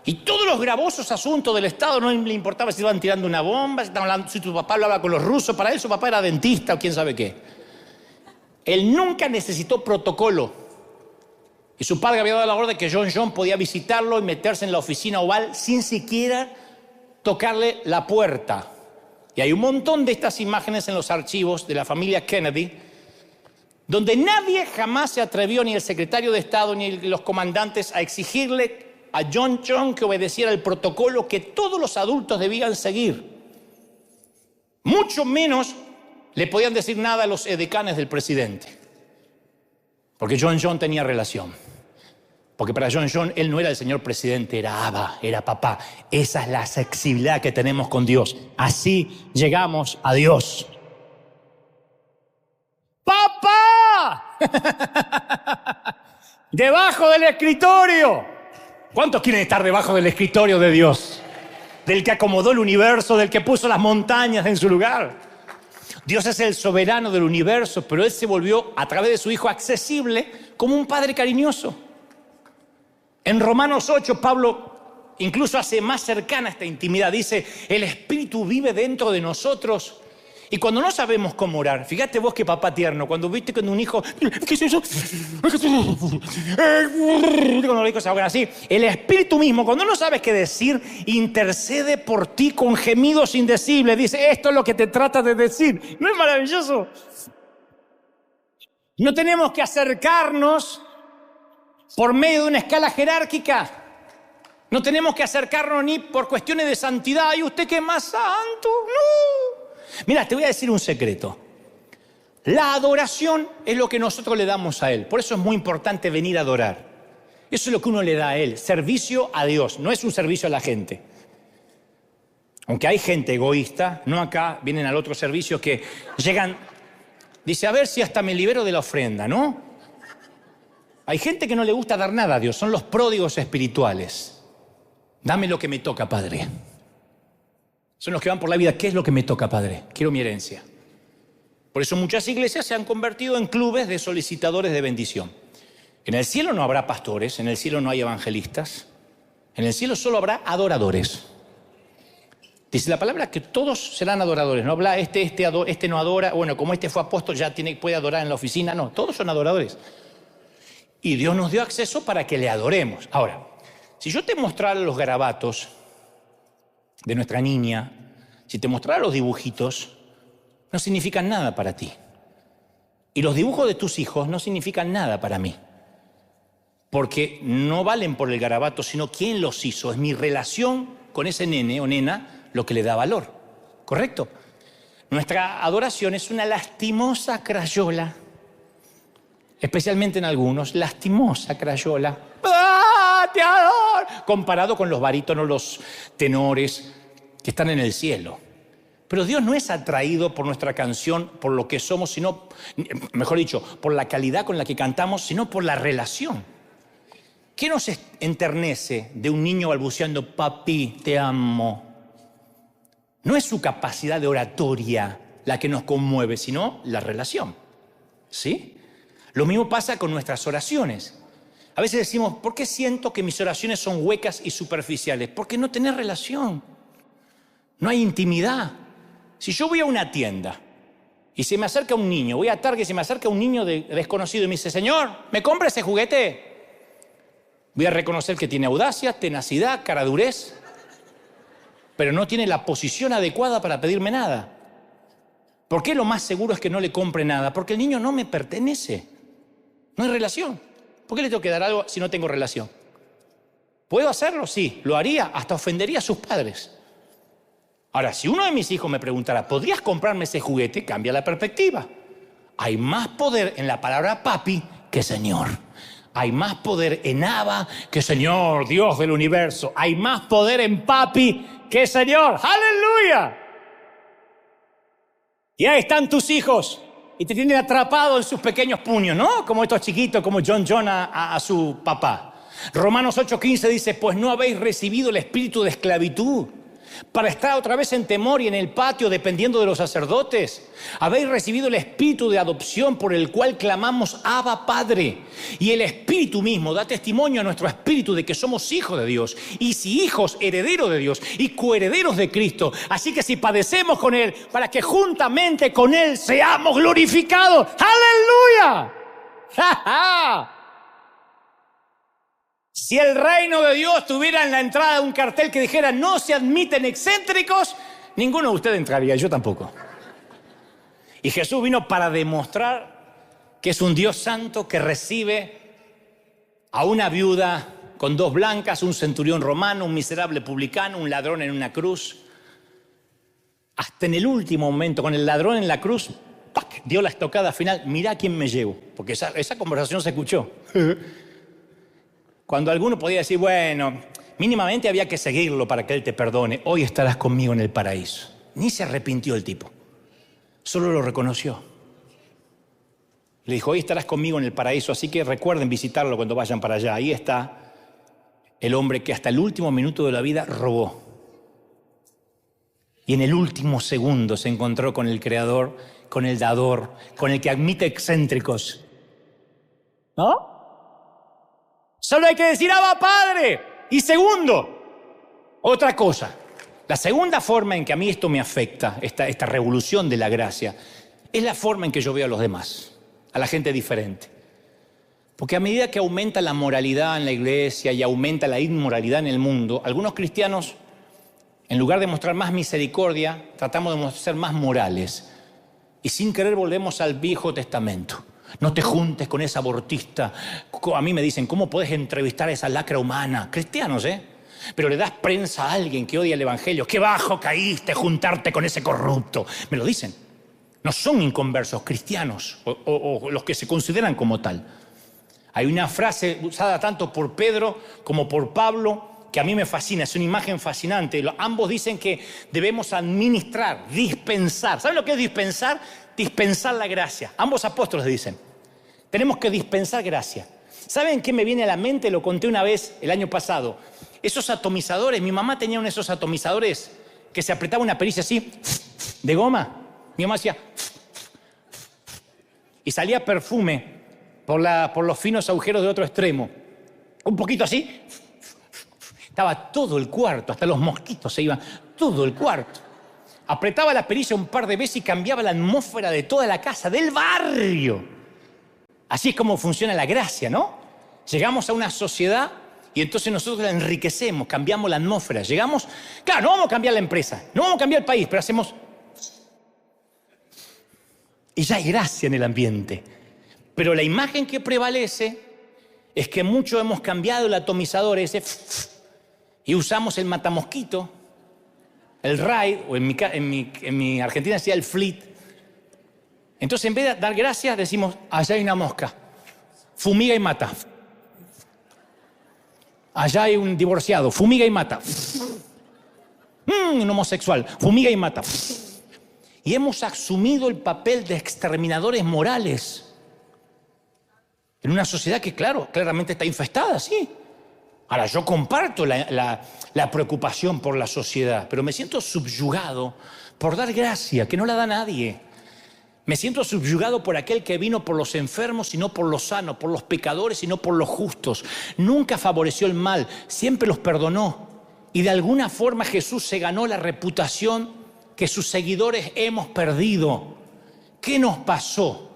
y todos los gravosos asuntos del Estado no le importaba si estaban tirando una bomba, si tu papá hablaba con los rusos, para él su papá era dentista o quién sabe qué. Él nunca necesitó protocolo. Y su padre había dado la orden que John podía visitarlo y meterse en la oficina oval sin siquiera tocarle la puerta. Y hay un montón de estas imágenes en los archivos de la familia Kennedy, donde nadie jamás se atrevió, ni el secretario de Estado ni los comandantes, a exigirle a John que obedeciera el protocolo que todos los adultos debían seguir. Mucho menos le podían decir nada a los edecanes del presidente. Porque John tenía relación. Porque para John, él no era el señor presidente, era Abba, era papá. Esa es la accesibilidad que tenemos con Dios. Así llegamos a Dios. ¡Papá! Debajo del escritorio. ¿Cuántos quieren estar debajo del escritorio de Dios? Del que acomodó el universo, del que puso las montañas en su lugar. Dios es el soberano del universo, pero Él se volvió a través de su Hijo accesible como un padre cariñoso. En Romanos 8, Pablo incluso hace más cercana esta intimidad. Dice, el Espíritu vive dentro de nosotros. Y cuando no sabemos cómo orar, fíjate vos qué papá tierno, cuando viste cuando un hijo, ¿qué es eso? Cuando los hijos se ahogan así, el Espíritu mismo, cuando no sabes qué decir, intercede por ti con gemidos indecibles. Dice, esto es lo que te trata de decir. ¿No es maravilloso? No tenemos que acercarnos por medio de una escala jerárquica. No tenemos que acercarnos ni por cuestiones de santidad. ¿Y usted qué es más santo? No. Mira, te voy a decir un secreto. La adoración es lo que nosotros le damos a Él. Por eso es muy importante venir a adorar. Eso es lo que uno le da a Él. Servicio a Dios, no es un servicio a la gente. Aunque hay gente egoísta, no acá, vienen al otro servicio que llegan, dice, a ver si hasta me libero de la ofrenda, ¿no? Hay gente que no le gusta dar nada a Dios, son los pródigos espirituales. Dame lo que me toca, Padre. Son los que van por la vida, ¿qué es lo que me toca, Padre? Quiero mi herencia. Por eso muchas iglesias se han convertido en clubes de solicitadores de bendición. En el cielo no habrá pastores, en el cielo no hay evangelistas, en el cielo solo habrá adoradores. Dice la palabra que todos serán adoradores, no habla este no adora, bueno, como este fue apóstol ya puede adorar en la oficina, no, todos son adoradores. Y Dios nos dio acceso para que le adoremos. Ahora, si yo te mostrara los garabatos de nuestra niña, si te mostrara los dibujitos, no significan nada para ti. Y los dibujos de tus hijos no significan nada para mí. Porque no valen por el garabato, sino quién los hizo. Es mi relación con ese nene o nena lo que le da valor. ¿Correcto? Nuestra adoración es una lastimosa crayola. Especialmente en algunos, lastimosa crayola. ¡Ah, te adoro! Comparado con los barítonos, los tenores que están en el cielo. Pero Dios no es atraído por nuestra canción, por lo que somos, sino, mejor dicho, por la calidad con la que cantamos, sino por la relación. ¿Qué nos enternece de un niño balbuceando, papi, te amo? No es su capacidad de oratoria la que nos conmueve, sino la relación. ¿Sí? Lo mismo pasa con nuestras oraciones. A veces decimos, ¿por qué siento que mis oraciones son huecas y superficiales? Porque no tenés relación. No hay intimidad. Si yo voy a una tienda y se me acerca un niño, voy a Target y se me acerca un niño desconocido y me dice, Señor, ¿me compra ese juguete? Voy a reconocer que tiene audacia, tenacidad, caradurez, pero no tiene la posición adecuada para pedirme nada. ¿Por qué lo más seguro es que no le compre nada? Porque el niño no me pertenece. No hay relación. ¿Por qué le tengo que dar algo si no tengo relación? ¿Puedo hacerlo? Sí. ¿Lo haría? Hasta ofendería a sus padres. Ahora, si uno de mis hijos me preguntara, ¿podrías comprarme ese juguete? Cambia la perspectiva. Hay más poder en la palabra papi que Señor. Hay más poder en Abba que Señor, Dios del universo. Hay más poder en papi que Señor. ¡Aleluya! Y ahí están tus hijos y te tienen atrapado en sus pequeños puños, ¿no? Como estos chiquitos, como John a su papá. Romanos 8:15 dice, pues no habéis recibido el espíritu de esclavitud para estar otra vez en temor y en el patio dependiendo de los sacerdotes. Habéis recibido el espíritu de adopción por el cual clamamos Abba Padre. Y el espíritu mismo da testimonio a nuestro espíritu de que somos hijos de Dios. Y si hijos, herederos de Dios y coherederos de Cristo. Así que si padecemos con Él, para que juntamente con Él seamos glorificados. ¡Aleluya! ¡Ja, ja! Si el reino de Dios tuviera en la entrada un cartel que dijera no se admiten excéntricos, ninguno de ustedes entraría, yo tampoco. Y Jesús vino para demostrar que es un Dios santo que recibe a una viuda con 2 blancas, un centurión romano, un miserable publicano, un ladrón en una cruz. Hasta en el último momento, con el ladrón en la cruz, ¡pac!, dio la estocada final. Mirá quién me llevo, porque esa conversación se escuchó. Cuando alguno podía decir, bueno, mínimamente había que seguirlo para que él te perdone. Hoy estarás conmigo en el paraíso. Ni se arrepintió el tipo, solo lo reconoció. Le dijo, hoy estarás conmigo en el paraíso, así que recuerden visitarlo cuando vayan para allá. Ahí está el hombre que hasta el último minuto de la vida robó. Y en el último segundo se encontró con el Creador, con el Dador, con el que admite excéntricos. ¿No? Solo hay que decir, ¡Abba, Padre! Y segundo, otra cosa. La segunda forma en que a mí esto me afecta, esta revolución de la gracia, es la forma en que yo veo a los demás, a la gente diferente. Porque a medida que aumenta la moralidad en la iglesia y aumenta la inmoralidad en el mundo, algunos cristianos, en lugar de mostrar más misericordia, tratamos de ser más morales. Y sin querer volvemos al Viejo Testamento. No te juntes con esa abortista. A mí me dicen, ¿cómo puedes entrevistar a esa lacra humana? Cristianos, Pero le das prensa a alguien que odia el evangelio. ¡Qué bajo caíste juntarte con ese corrupto! Me lo dicen. No son inconversos, cristianos, o los que se consideran como tal. Hay una frase usada tanto por Pedro como por Pablo que a mí me fascina, es una imagen fascinante. Ambos dicen que debemos administrar, dispensar. ¿Saben lo que es dispensar? Dispensar la gracia. Ambos apóstoles dicen, tenemos que dispensar gracia. ¿Saben qué me viene a la mente? Lo conté una vez el año pasado. Esos atomizadores, mi mamá tenía uno de esos atomizadores que se apretaba una pericia así, de goma. Mi mamá hacía, y salía perfume por los finos agujeros de otro extremo. Un poquito así. Estaba todo el cuarto, hasta los mosquitos se iban, todo el cuarto. Apretaba la perilla un par de veces y cambiaba la atmósfera de toda la casa, del barrio. Así es como funciona la gracia, ¿no? Llegamos a una sociedad y entonces nosotros la enriquecemos, cambiamos la atmósfera. Llegamos, claro, no vamos a cambiar la empresa, no vamos a cambiar el país, pero hacemos... Y ya hay gracia en el ambiente. Pero la imagen que prevalece es que muchos hemos cambiado el atomizador ese y usamos el matamosquito, el Raid, o en mi Argentina decía el Fleet. Entonces, en vez de dar gracias, decimos, allá hay una mosca, fumiga y mata. Allá hay un divorciado, fumiga y mata. Un homosexual, fumiga y mata. Y hemos asumido el papel de exterminadores morales en una sociedad que, claro, claramente está infestada, sí. Ahora, yo comparto la preocupación por la sociedad, pero me siento subyugado por dar gracia, que no la da nadie. Me siento subyugado por aquel que vino por los enfermos y no por los sanos, por los pecadores y no por los justos. Nunca favoreció el mal, siempre los perdonó. Y de alguna forma Jesús se ganó la reputación que sus seguidores hemos perdido. ¿Qué nos pasó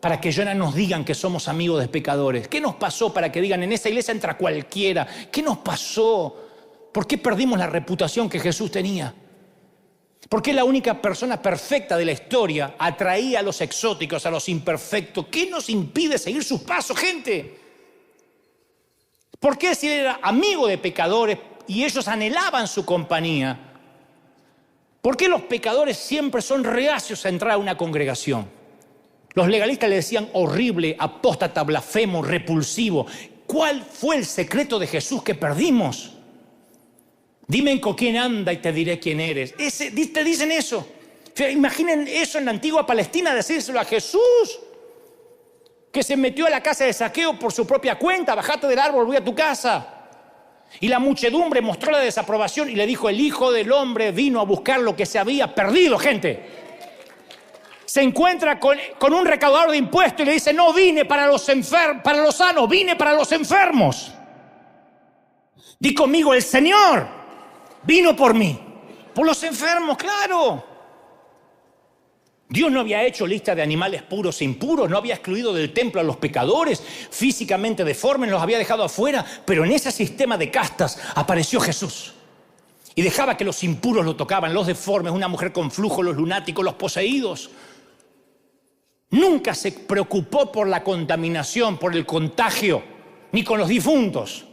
para que ya no nos digan que somos amigos de pecadores? ¿Qué nos pasó para que digan, en esa iglesia entra cualquiera? ¿Qué nos pasó? ¿Por qué perdimos la reputación que Jesús tenía? ¿Por qué la única persona perfecta de la historia atraía a los exóticos, a los imperfectos? ¿Qué nos impide seguir sus pasos, gente? ¿Por qué si él era amigo de pecadores y ellos anhelaban su compañía? ¿Por qué los pecadores siempre son reacios a entrar a una congregación? Los legalistas le decían horrible, apóstata, blasfemo, repulsivo. ¿Cuál fue el secreto de Jesús que perdimos? Dime con quién anda y te diré quién eres. Te dicen eso. Imaginen eso en la antigua Palestina, decírselo a Jesús, que se metió a la casa de Zaqueo por su propia cuenta. Bajate del árbol, voy a tu casa. Y la muchedumbre mostró la desaprobación y le dijo, el Hijo del Hombre vino a buscar lo que se había perdido, gente. Se encuentra con un recaudador de impuestos y le dice, no vine para los sanos, vine para los enfermos. Di conmigo, el Señor vino por mí, por los enfermos, claro. Dios no había hecho lista de animales puros e impuros, no había excluido del templo a los pecadores, físicamente deformes, los había dejado afuera, pero en ese sistema de castas apareció Jesús y dejaba que los impuros lo tocaban, los deformes, una mujer con flujo, los lunáticos, los poseídos. Nunca se preocupó por la contaminación, por el contagio, ni con los difuntos.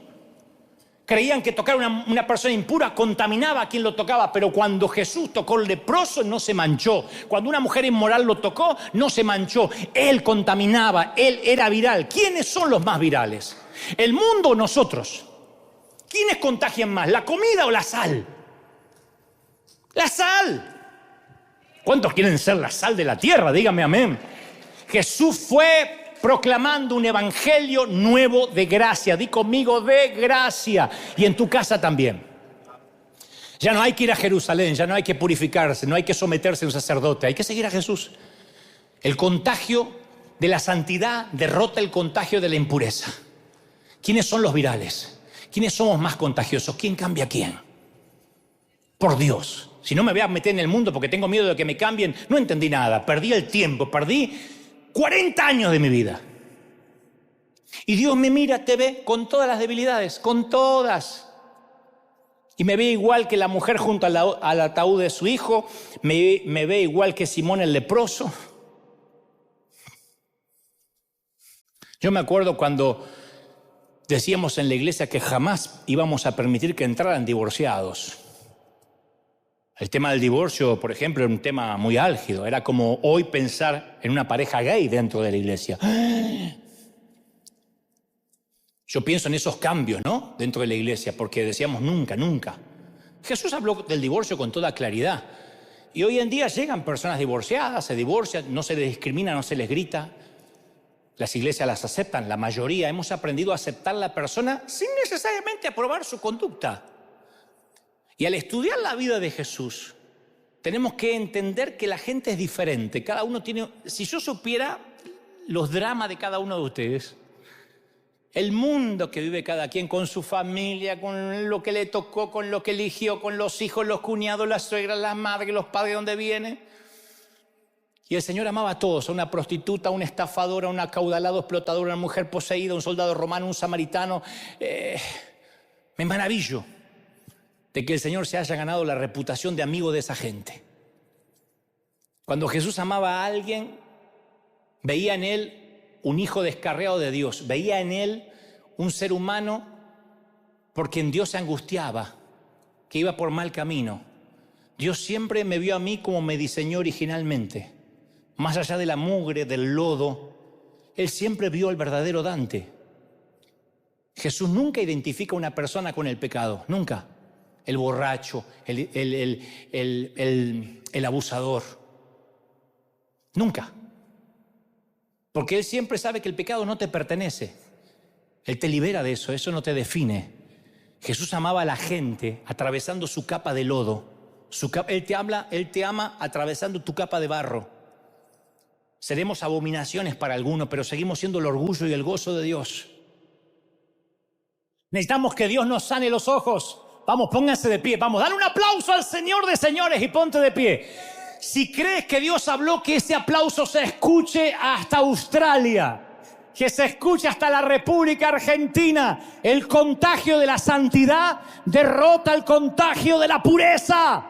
Creían que tocar a una persona impura contaminaba a quien lo tocaba, pero cuando Jesús tocó al leproso no se manchó. Cuando una mujer inmoral lo tocó, no se manchó. Él contaminaba, él era viral. ¿Quiénes son los más virales? ¿El mundo o nosotros? ¿Quiénes contagian más, la comida o la sal? La sal. ¿Cuántos quieren ser la sal de la tierra? Dígame amén. Jesús fue proclamando un evangelio nuevo de gracia. Di conmigo, de gracia. Y en tu casa también. Ya no hay que ir a Jerusalén, ya no hay que purificarse, no hay que someterse a un sacerdote, hay que seguir a Jesús. El contagio de la santidad derrota el contagio de la impureza. ¿Quiénes son los virales? ¿Quiénes somos más contagiosos? ¿Quién cambia a quién? Por Dios. Si no me voy a meter en el mundo porque tengo miedo de que me cambien, no entendí nada. Perdí el tiempo, perdí 40 años de mi vida. Y Dios me mira, te ve con todas las debilidades, con todas. Y me ve igual que la mujer junto al ataúd de su hijo, me ve igual que Simón el leproso. Yo me acuerdo cuando decíamos en la iglesia que jamás íbamos a permitir que entraran divorciados. El tema del divorcio, por ejemplo, era un tema muy álgido. Era como hoy pensar en una pareja gay dentro de la iglesia. Yo pienso en esos cambios, ¿no? Dentro de la iglesia, porque decíamos nunca, nunca. Jesús habló del divorcio con toda claridad. Y hoy en día llegan personas divorciadas, se divorcian, no se les discrimina, no se les grita. Las iglesias las aceptan, la mayoría. Hemos aprendido a aceptar a la persona sin necesariamente aprobar su conducta. Y al estudiar la vida de Jesús, tenemos que entender que la gente es diferente. Cada uno tiene... Si yo supiera los dramas de cada uno de ustedes, el mundo que vive cada quien con su familia, con lo que le tocó, con lo que eligió, con los hijos, los cuñados, las suegras, las madres, los padres, ¿de dónde viene? Y el Señor amaba a todos, a una prostituta, a un estafador, a un acaudalado explotador, a una mujer poseída, a un soldado romano, a un samaritano. Me maravillo de que el Señor se haya ganado la reputación de amigo de esa gente. Cuando Jesús amaba a alguien, veía en él un hijo descarriado de Dios, veía en él un ser humano porque en Dios se angustiaba, que iba por mal camino. Dios siempre me vio a mí como me diseñó originalmente. Más allá de la mugre, del lodo, Él siempre vio al verdadero Dante. Jesús nunca identifica a una persona con el pecado, nunca. El borracho, el abusador. Nunca. Porque Él siempre sabe que el pecado no te pertenece. Él te libera de eso, eso no te define. Jesús amaba a la gente atravesando su capa de lodo. Él te ama atravesando tu capa de barro. Seremos abominaciones para algunos, pero seguimos siendo el orgullo y el gozo de Dios. Necesitamos que Dios nos sane los ojos. Vamos, pónganse de pie. Vamos, dale un aplauso al Señor de señores y ponte de pie. Si crees que Dios habló, que ese aplauso se escuche hasta Australia, que se escuche hasta la República Argentina. El contagio de la santidad derrota el contagio de la pureza.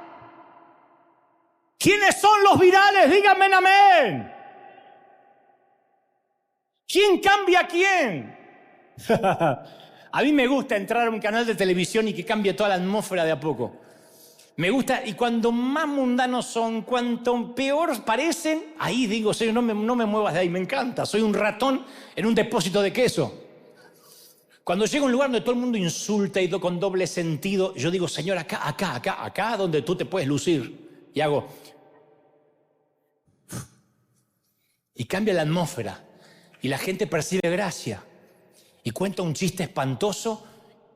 ¿Quiénes son los virales? Díganme amén. ¿Quién cambia a quién? A mí me gusta entrar a un canal de televisión y que cambie toda la atmósfera de a poco. Me gusta, y cuanto más mundanos son, cuanto peor parecen, ahí digo, Señor, no me muevas de ahí, me encanta. Soy un ratón en un depósito de queso. Cuando llego a un lugar donde todo el mundo insulta y con doble sentido, yo digo, Señor, acá donde tú te puedes lucir. Y hago... Y cambia la atmósfera. Y la gente percibe gracia. Y cuenta un chiste espantoso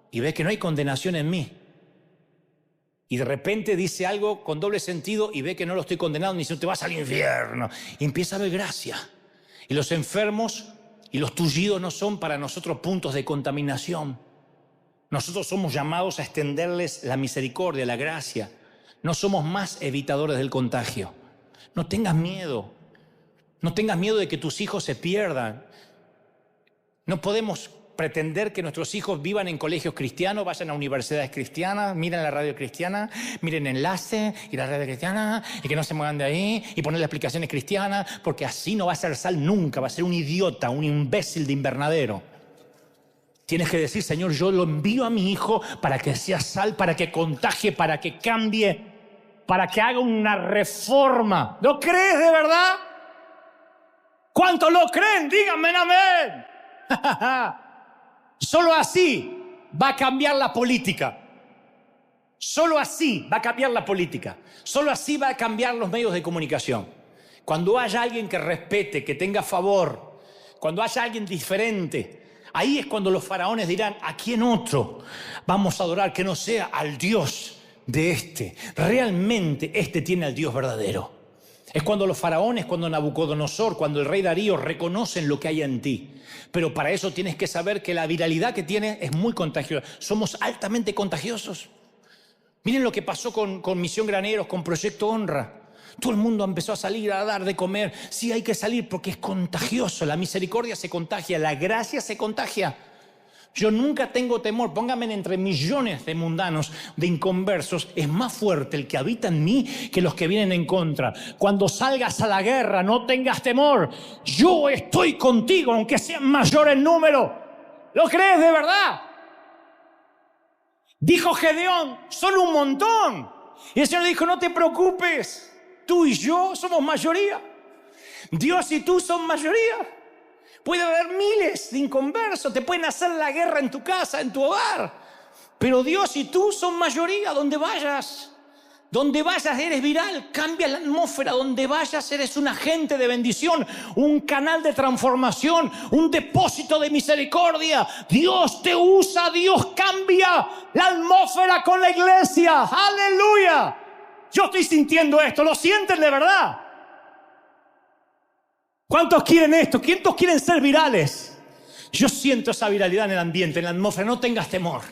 y ve que no hay condenación en mí. Y de repente dice algo con doble sentido y ve que no lo estoy condenando, ni dice, te vas al infierno. Y empieza a ver gracia. Y los enfermos y los tullidos no son para nosotros puntos de contaminación. Nosotros somos llamados a extenderles la misericordia, la gracia. No somos más evitadores del contagio. No tengas miedo. No tengas miedo de que tus hijos se pierdan. No podemos pretender que nuestros hijos vivan en colegios cristianos, vayan a universidades cristianas, miren la radio cristiana, miren Enlace y la radio cristiana, y que no se muevan de ahí, y ponerle explicaciones cristianas, porque así no va a ser sal nunca, va a ser un idiota, un imbécil de invernadero. Tienes que decir, Señor, yo lo envío a mi hijo para que sea sal, para que contagie, para que cambie, para que haga una reforma. ¿Lo crees de verdad? ¿Cuántos lo creen? Díganme amén. Solo así va a cambiar la política. Solo así va a cambiar la política. Solo así va a cambiar los medios de comunicación. Cuando haya alguien que respete, que tenga favor, cuando haya alguien diferente, ahí es cuando los faraones dirán, ¿a quién otro vamos a adorar que no sea al Dios de este? Realmente este tiene al Dios verdadero. Es cuando los faraones, cuando Nabucodonosor, cuando el rey Darío reconocen lo que hay en ti. Pero para eso tienes que saber que la viralidad que tienes es muy contagiosa. Somos altamente contagiosos. Miren lo que pasó con Misión Graneros, con Proyecto Honra. Todo el mundo empezó a salir a dar de comer. Sí, hay que salir porque es contagioso. La misericordia se contagia, la gracia se contagia. Yo nunca tengo temor. Pónganme entre millones de mundanos, de inconversos. Es más fuerte el que habita en mí que los que vienen en contra. Cuando salgas a la guerra, no tengas temor. Yo estoy contigo, aunque sean mayor en número. ¿Lo crees de verdad? Dijo Gedeón, son un montón. Y el Señor dijo, no te preocupes. Tú y yo somos mayoría. Dios y tú son mayoría. Puede haber miles de inconversos, te pueden hacer la guerra en tu casa, en tu hogar. Pero Dios y tú son mayoría donde vayas. Donde vayas eres viral, cambia la atmósfera. Donde vayas eres un agente de bendición, un canal de transformación, un depósito de misericordia. Dios te usa, Dios cambia la atmósfera con la iglesia. ¡Aleluya! Yo estoy sintiendo esto, ¿lo sienten de verdad? ¿Cuántos quieren esto? ¿Cuántos quieren ser virales? Yo siento esa viralidad en el ambiente, en la atmósfera. No tengas temor.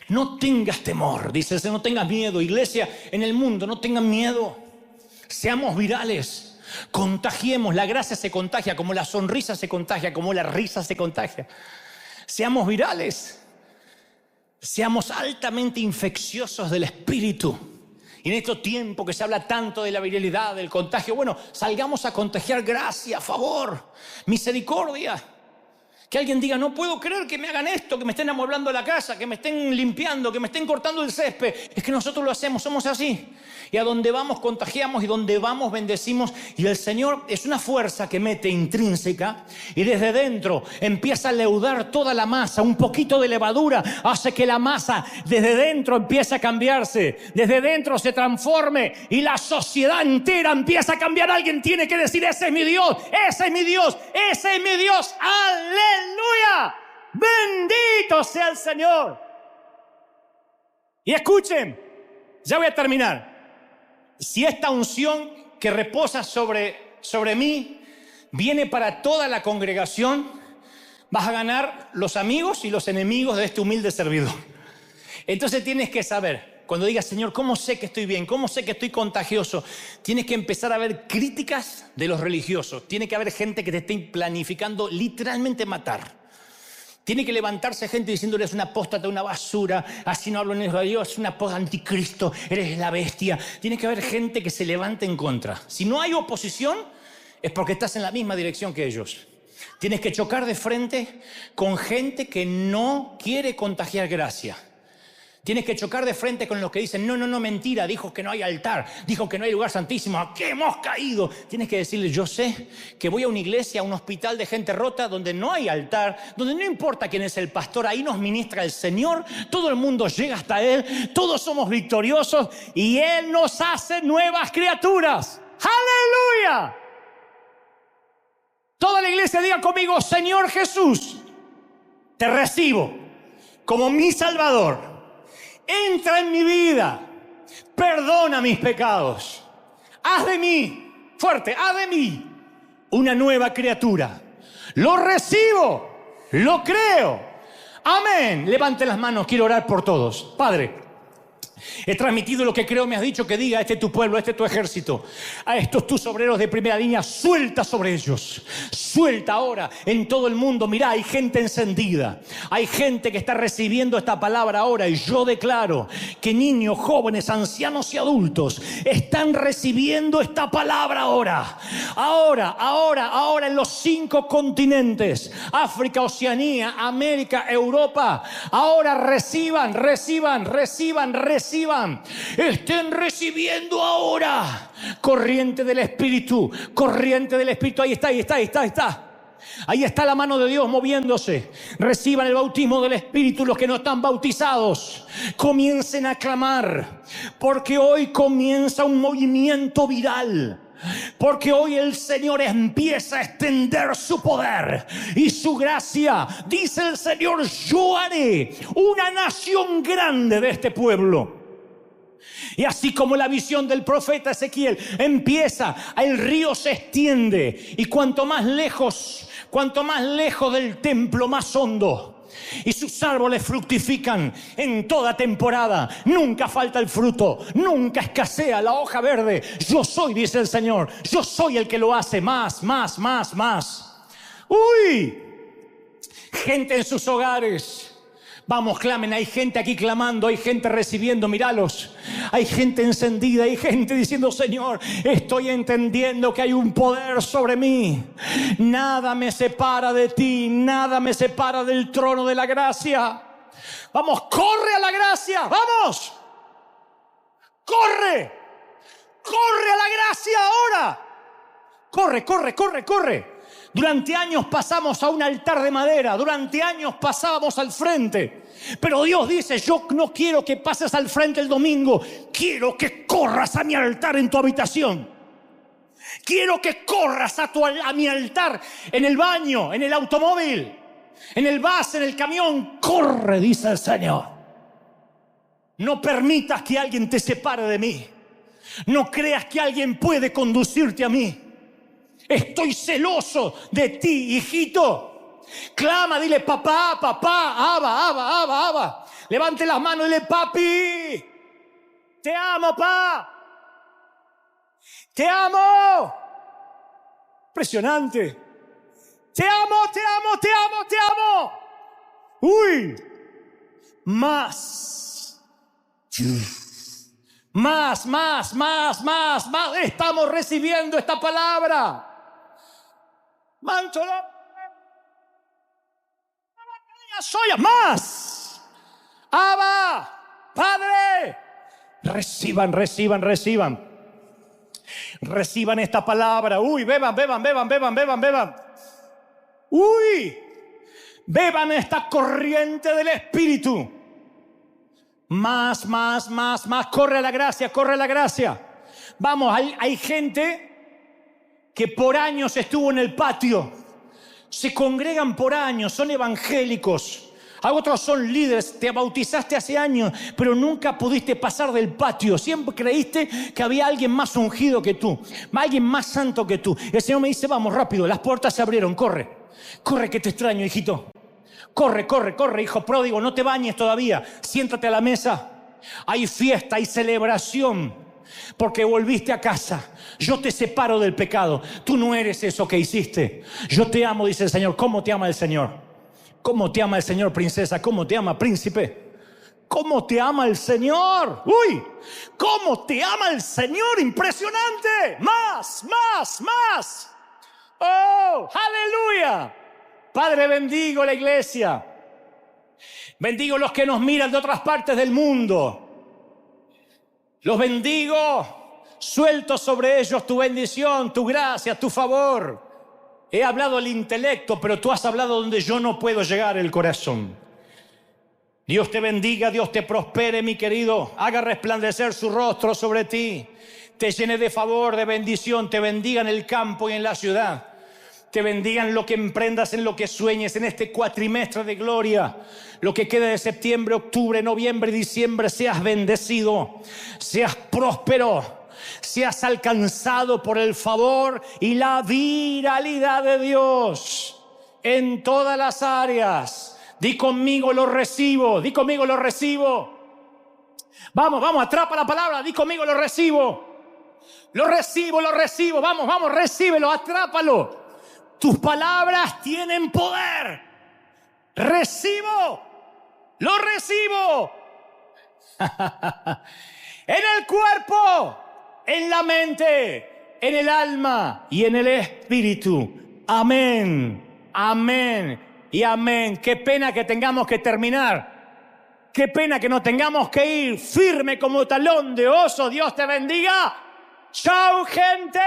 No tengas temor. Dice, no tengas miedo. Iglesia, en el mundo, no tengan miedo. Seamos virales. Contagiemos. La gracia se contagia, como la sonrisa se contagia, como la risa se contagia. Seamos virales. Seamos altamente infecciosos del Espíritu. Y en estos tiempos que se habla tanto de la viralidad, del contagio, bueno, salgamos a contagiar gracia, favor, misericordia. Que alguien diga, no puedo creer que me hagan esto, que me estén amueblando la casa, que me estén limpiando, que me estén cortando el césped. Es que nosotros lo hacemos, somos así. Y a donde vamos contagiamos y donde vamos bendecimos. Y el Señor es una fuerza que mete intrínseca y desde dentro empieza a leudar toda la masa. Un poquito de levadura hace que la masa desde dentro empiece a cambiarse. Desde dentro se transforme y la sociedad entera empieza a cambiar. Alguien tiene que decir, ese es mi Dios, ese es mi Dios, ese es mi Dios. ¡Aleluya! Bendito sea el Señor. Y escuchen, ya voy a terminar. Si esta unción que reposa sobre mí viene para toda la congregación, vas a ganar los amigos y los enemigos de este humilde servidor. Entonces tienes que saber, cuando digas, Señor, ¿cómo sé que estoy bien? ¿Cómo sé que estoy contagioso? Tienes que empezar a ver críticas de los religiosos. Tiene que haber gente que te esté planificando literalmente matar. Tiene que levantarse gente diciéndole, eres una apóstata, una basura, así no hablo en el Dios, es una apóstata, anticristo, eres la bestia. Tiene que haber gente que se levante en contra. Si no hay oposición, es porque estás en la misma dirección que ellos. Tienes que chocar de frente con gente que no quiere contagiar gracia. Tienes que chocar de frente con los que dicen, no, mentira, dijo que no hay altar, dijo que no hay lugar santísimo, ¿a qué hemos caído? Tienes que decirle, yo sé que voy a una iglesia, a un hospital de gente rota, donde no hay altar, donde no importa quién es el pastor, ahí nos ministra el Señor, todo el mundo llega hasta Él, todos somos victoriosos y Él nos hace nuevas criaturas. ¡Aleluya! Toda la iglesia diga conmigo, Señor Jesús, te recibo como mi Salvador. Entra en mi vida, perdona mis pecados, haz de mí, fuerte, haz de mí una nueva criatura. Lo recibo, lo creo. Amén. Levanten las manos, quiero orar por todos. Padre, He transmitido lo que creo me has dicho que diga. Este es tu pueblo, este es tu ejército. A estos tus obreros de primera línea, suelta sobre ellos. Suelta ahora en todo el mundo. Mirá, hay gente encendida. Hay gente que está recibiendo esta palabra ahora. Y yo declaro que niños, jóvenes, ancianos y adultos están recibiendo esta palabra ahora. Ahora en los 5 continentes. África, Oceanía, América, Europa. Ahora reciban. Estén recibiendo ahora corriente del Espíritu. Ahí está. Ahí está la mano de Dios moviéndose. Reciban el bautismo del Espíritu los que no están bautizados. Comiencen a clamar, porque hoy comienza un movimiento viral. Porque hoy el Señor empieza a extender su poder y su gracia. Dice el Señor: yo haré una nación grande de este pueblo. Y así como la visión del profeta Ezequiel empieza, el río se extiende. Y cuanto más lejos del templo, más hondo. Y sus árboles fructifican en toda temporada. Nunca falta el fruto, nunca escasea la hoja verde. Yo soy, dice el Señor, yo soy el que lo hace. Más. ¡Uy! Gente en sus hogares. Vamos, clamen. Hay gente aquí clamando, hay gente recibiendo, míralos. Hay gente encendida, hay gente diciendo: Señor, estoy entendiendo que hay un poder sobre mí. Nada me separa de ti, nada me separa del trono de la gracia. Vamos, corre a la gracia, vamos. Corre a la gracia ahora. Corre. Durante años pasamos a un altar de madera. Durante años pasábamos al frente. Pero Dios dice: yo no quiero que pases al frente el domingo. Quiero que corras a mi altar en tu habitación. Quiero que corras a mi altar en el baño, en el automóvil, en el bus, en el camión. Corre, dice el Señor. No permitas que alguien te separe de mí. No creas que alguien puede conducirte a mí. Estoy celoso de ti, hijito. Clama, dile: papá, Abba. Levante las manos y dile: papi, te amo, pa. Te amo. Impresionante. Te amo. Uy. Más. Estamos recibiendo esta palabra. Manto, más. Abba, Padre. Reciban. Reciban esta palabra. Uy, beban. Uy, beban esta corriente del Espíritu. Más. Corre a la gracia. Vamos, hay gente que por años estuvo en el patio. Se congregan por años, son evangélicos. Otros son líderes. Te bautizaste hace años, pero nunca pudiste pasar del patio. Siempre creíste que había alguien más ungido que tú, alguien más santo que tú. El Señor me dice: vamos, rápido, las puertas se abrieron, corre que te extraño, hijito. Corre, hijo pródigo, no te bañes todavía. Siéntate a la mesa. Hay fiesta, hay celebración, porque volviste a casa. Yo te separo del pecado. Tú no eres eso que hiciste. Yo te amo, dice el Señor. ¿Cómo te ama el Señor? ¿Cómo te ama el Señor, princesa? ¿Cómo te ama, príncipe? ¿Cómo te ama el Señor? ¡Uy! ¿Cómo te ama el Señor? ¡Impresionante! ¡Más! ¡Oh! ¡Aleluya! Padre, bendigo la iglesia. Bendigo los que nos miran de otras partes del mundo. Los bendigo. Suelto sobre ellos tu bendición, tu gracia, tu favor. He hablado el intelecto, pero tú has hablado donde yo no puedo llegar, el corazón. Dios te bendiga, Dios te prospere, mi querido. Haga resplandecer su rostro sobre ti. Te llene de favor, de bendición. Te bendiga en el campo y en la ciudad. Te bendiga en lo que emprendas, en lo que sueñes, en este cuatrimestre de gloria. Lo que quede de septiembre, octubre, noviembre y diciembre, seas bendecido, seas próspero, seas alcanzado por el favor y la viralidad de Dios en todas las áreas. Di conmigo: lo recibo. Vamos, atrapa la palabra, di conmigo, lo recibo. Lo recibo. Vamos, recíbelo, atrápalo. Tus palabras tienen poder. Lo recibo. En el cuerpo, en la mente, en el alma y en el espíritu. Amén, amén y amén. Qué pena que tengamos que terminar. Qué pena que nos tengamos que ir firme como talón de oso. Dios te bendiga. ¡Chao, gente!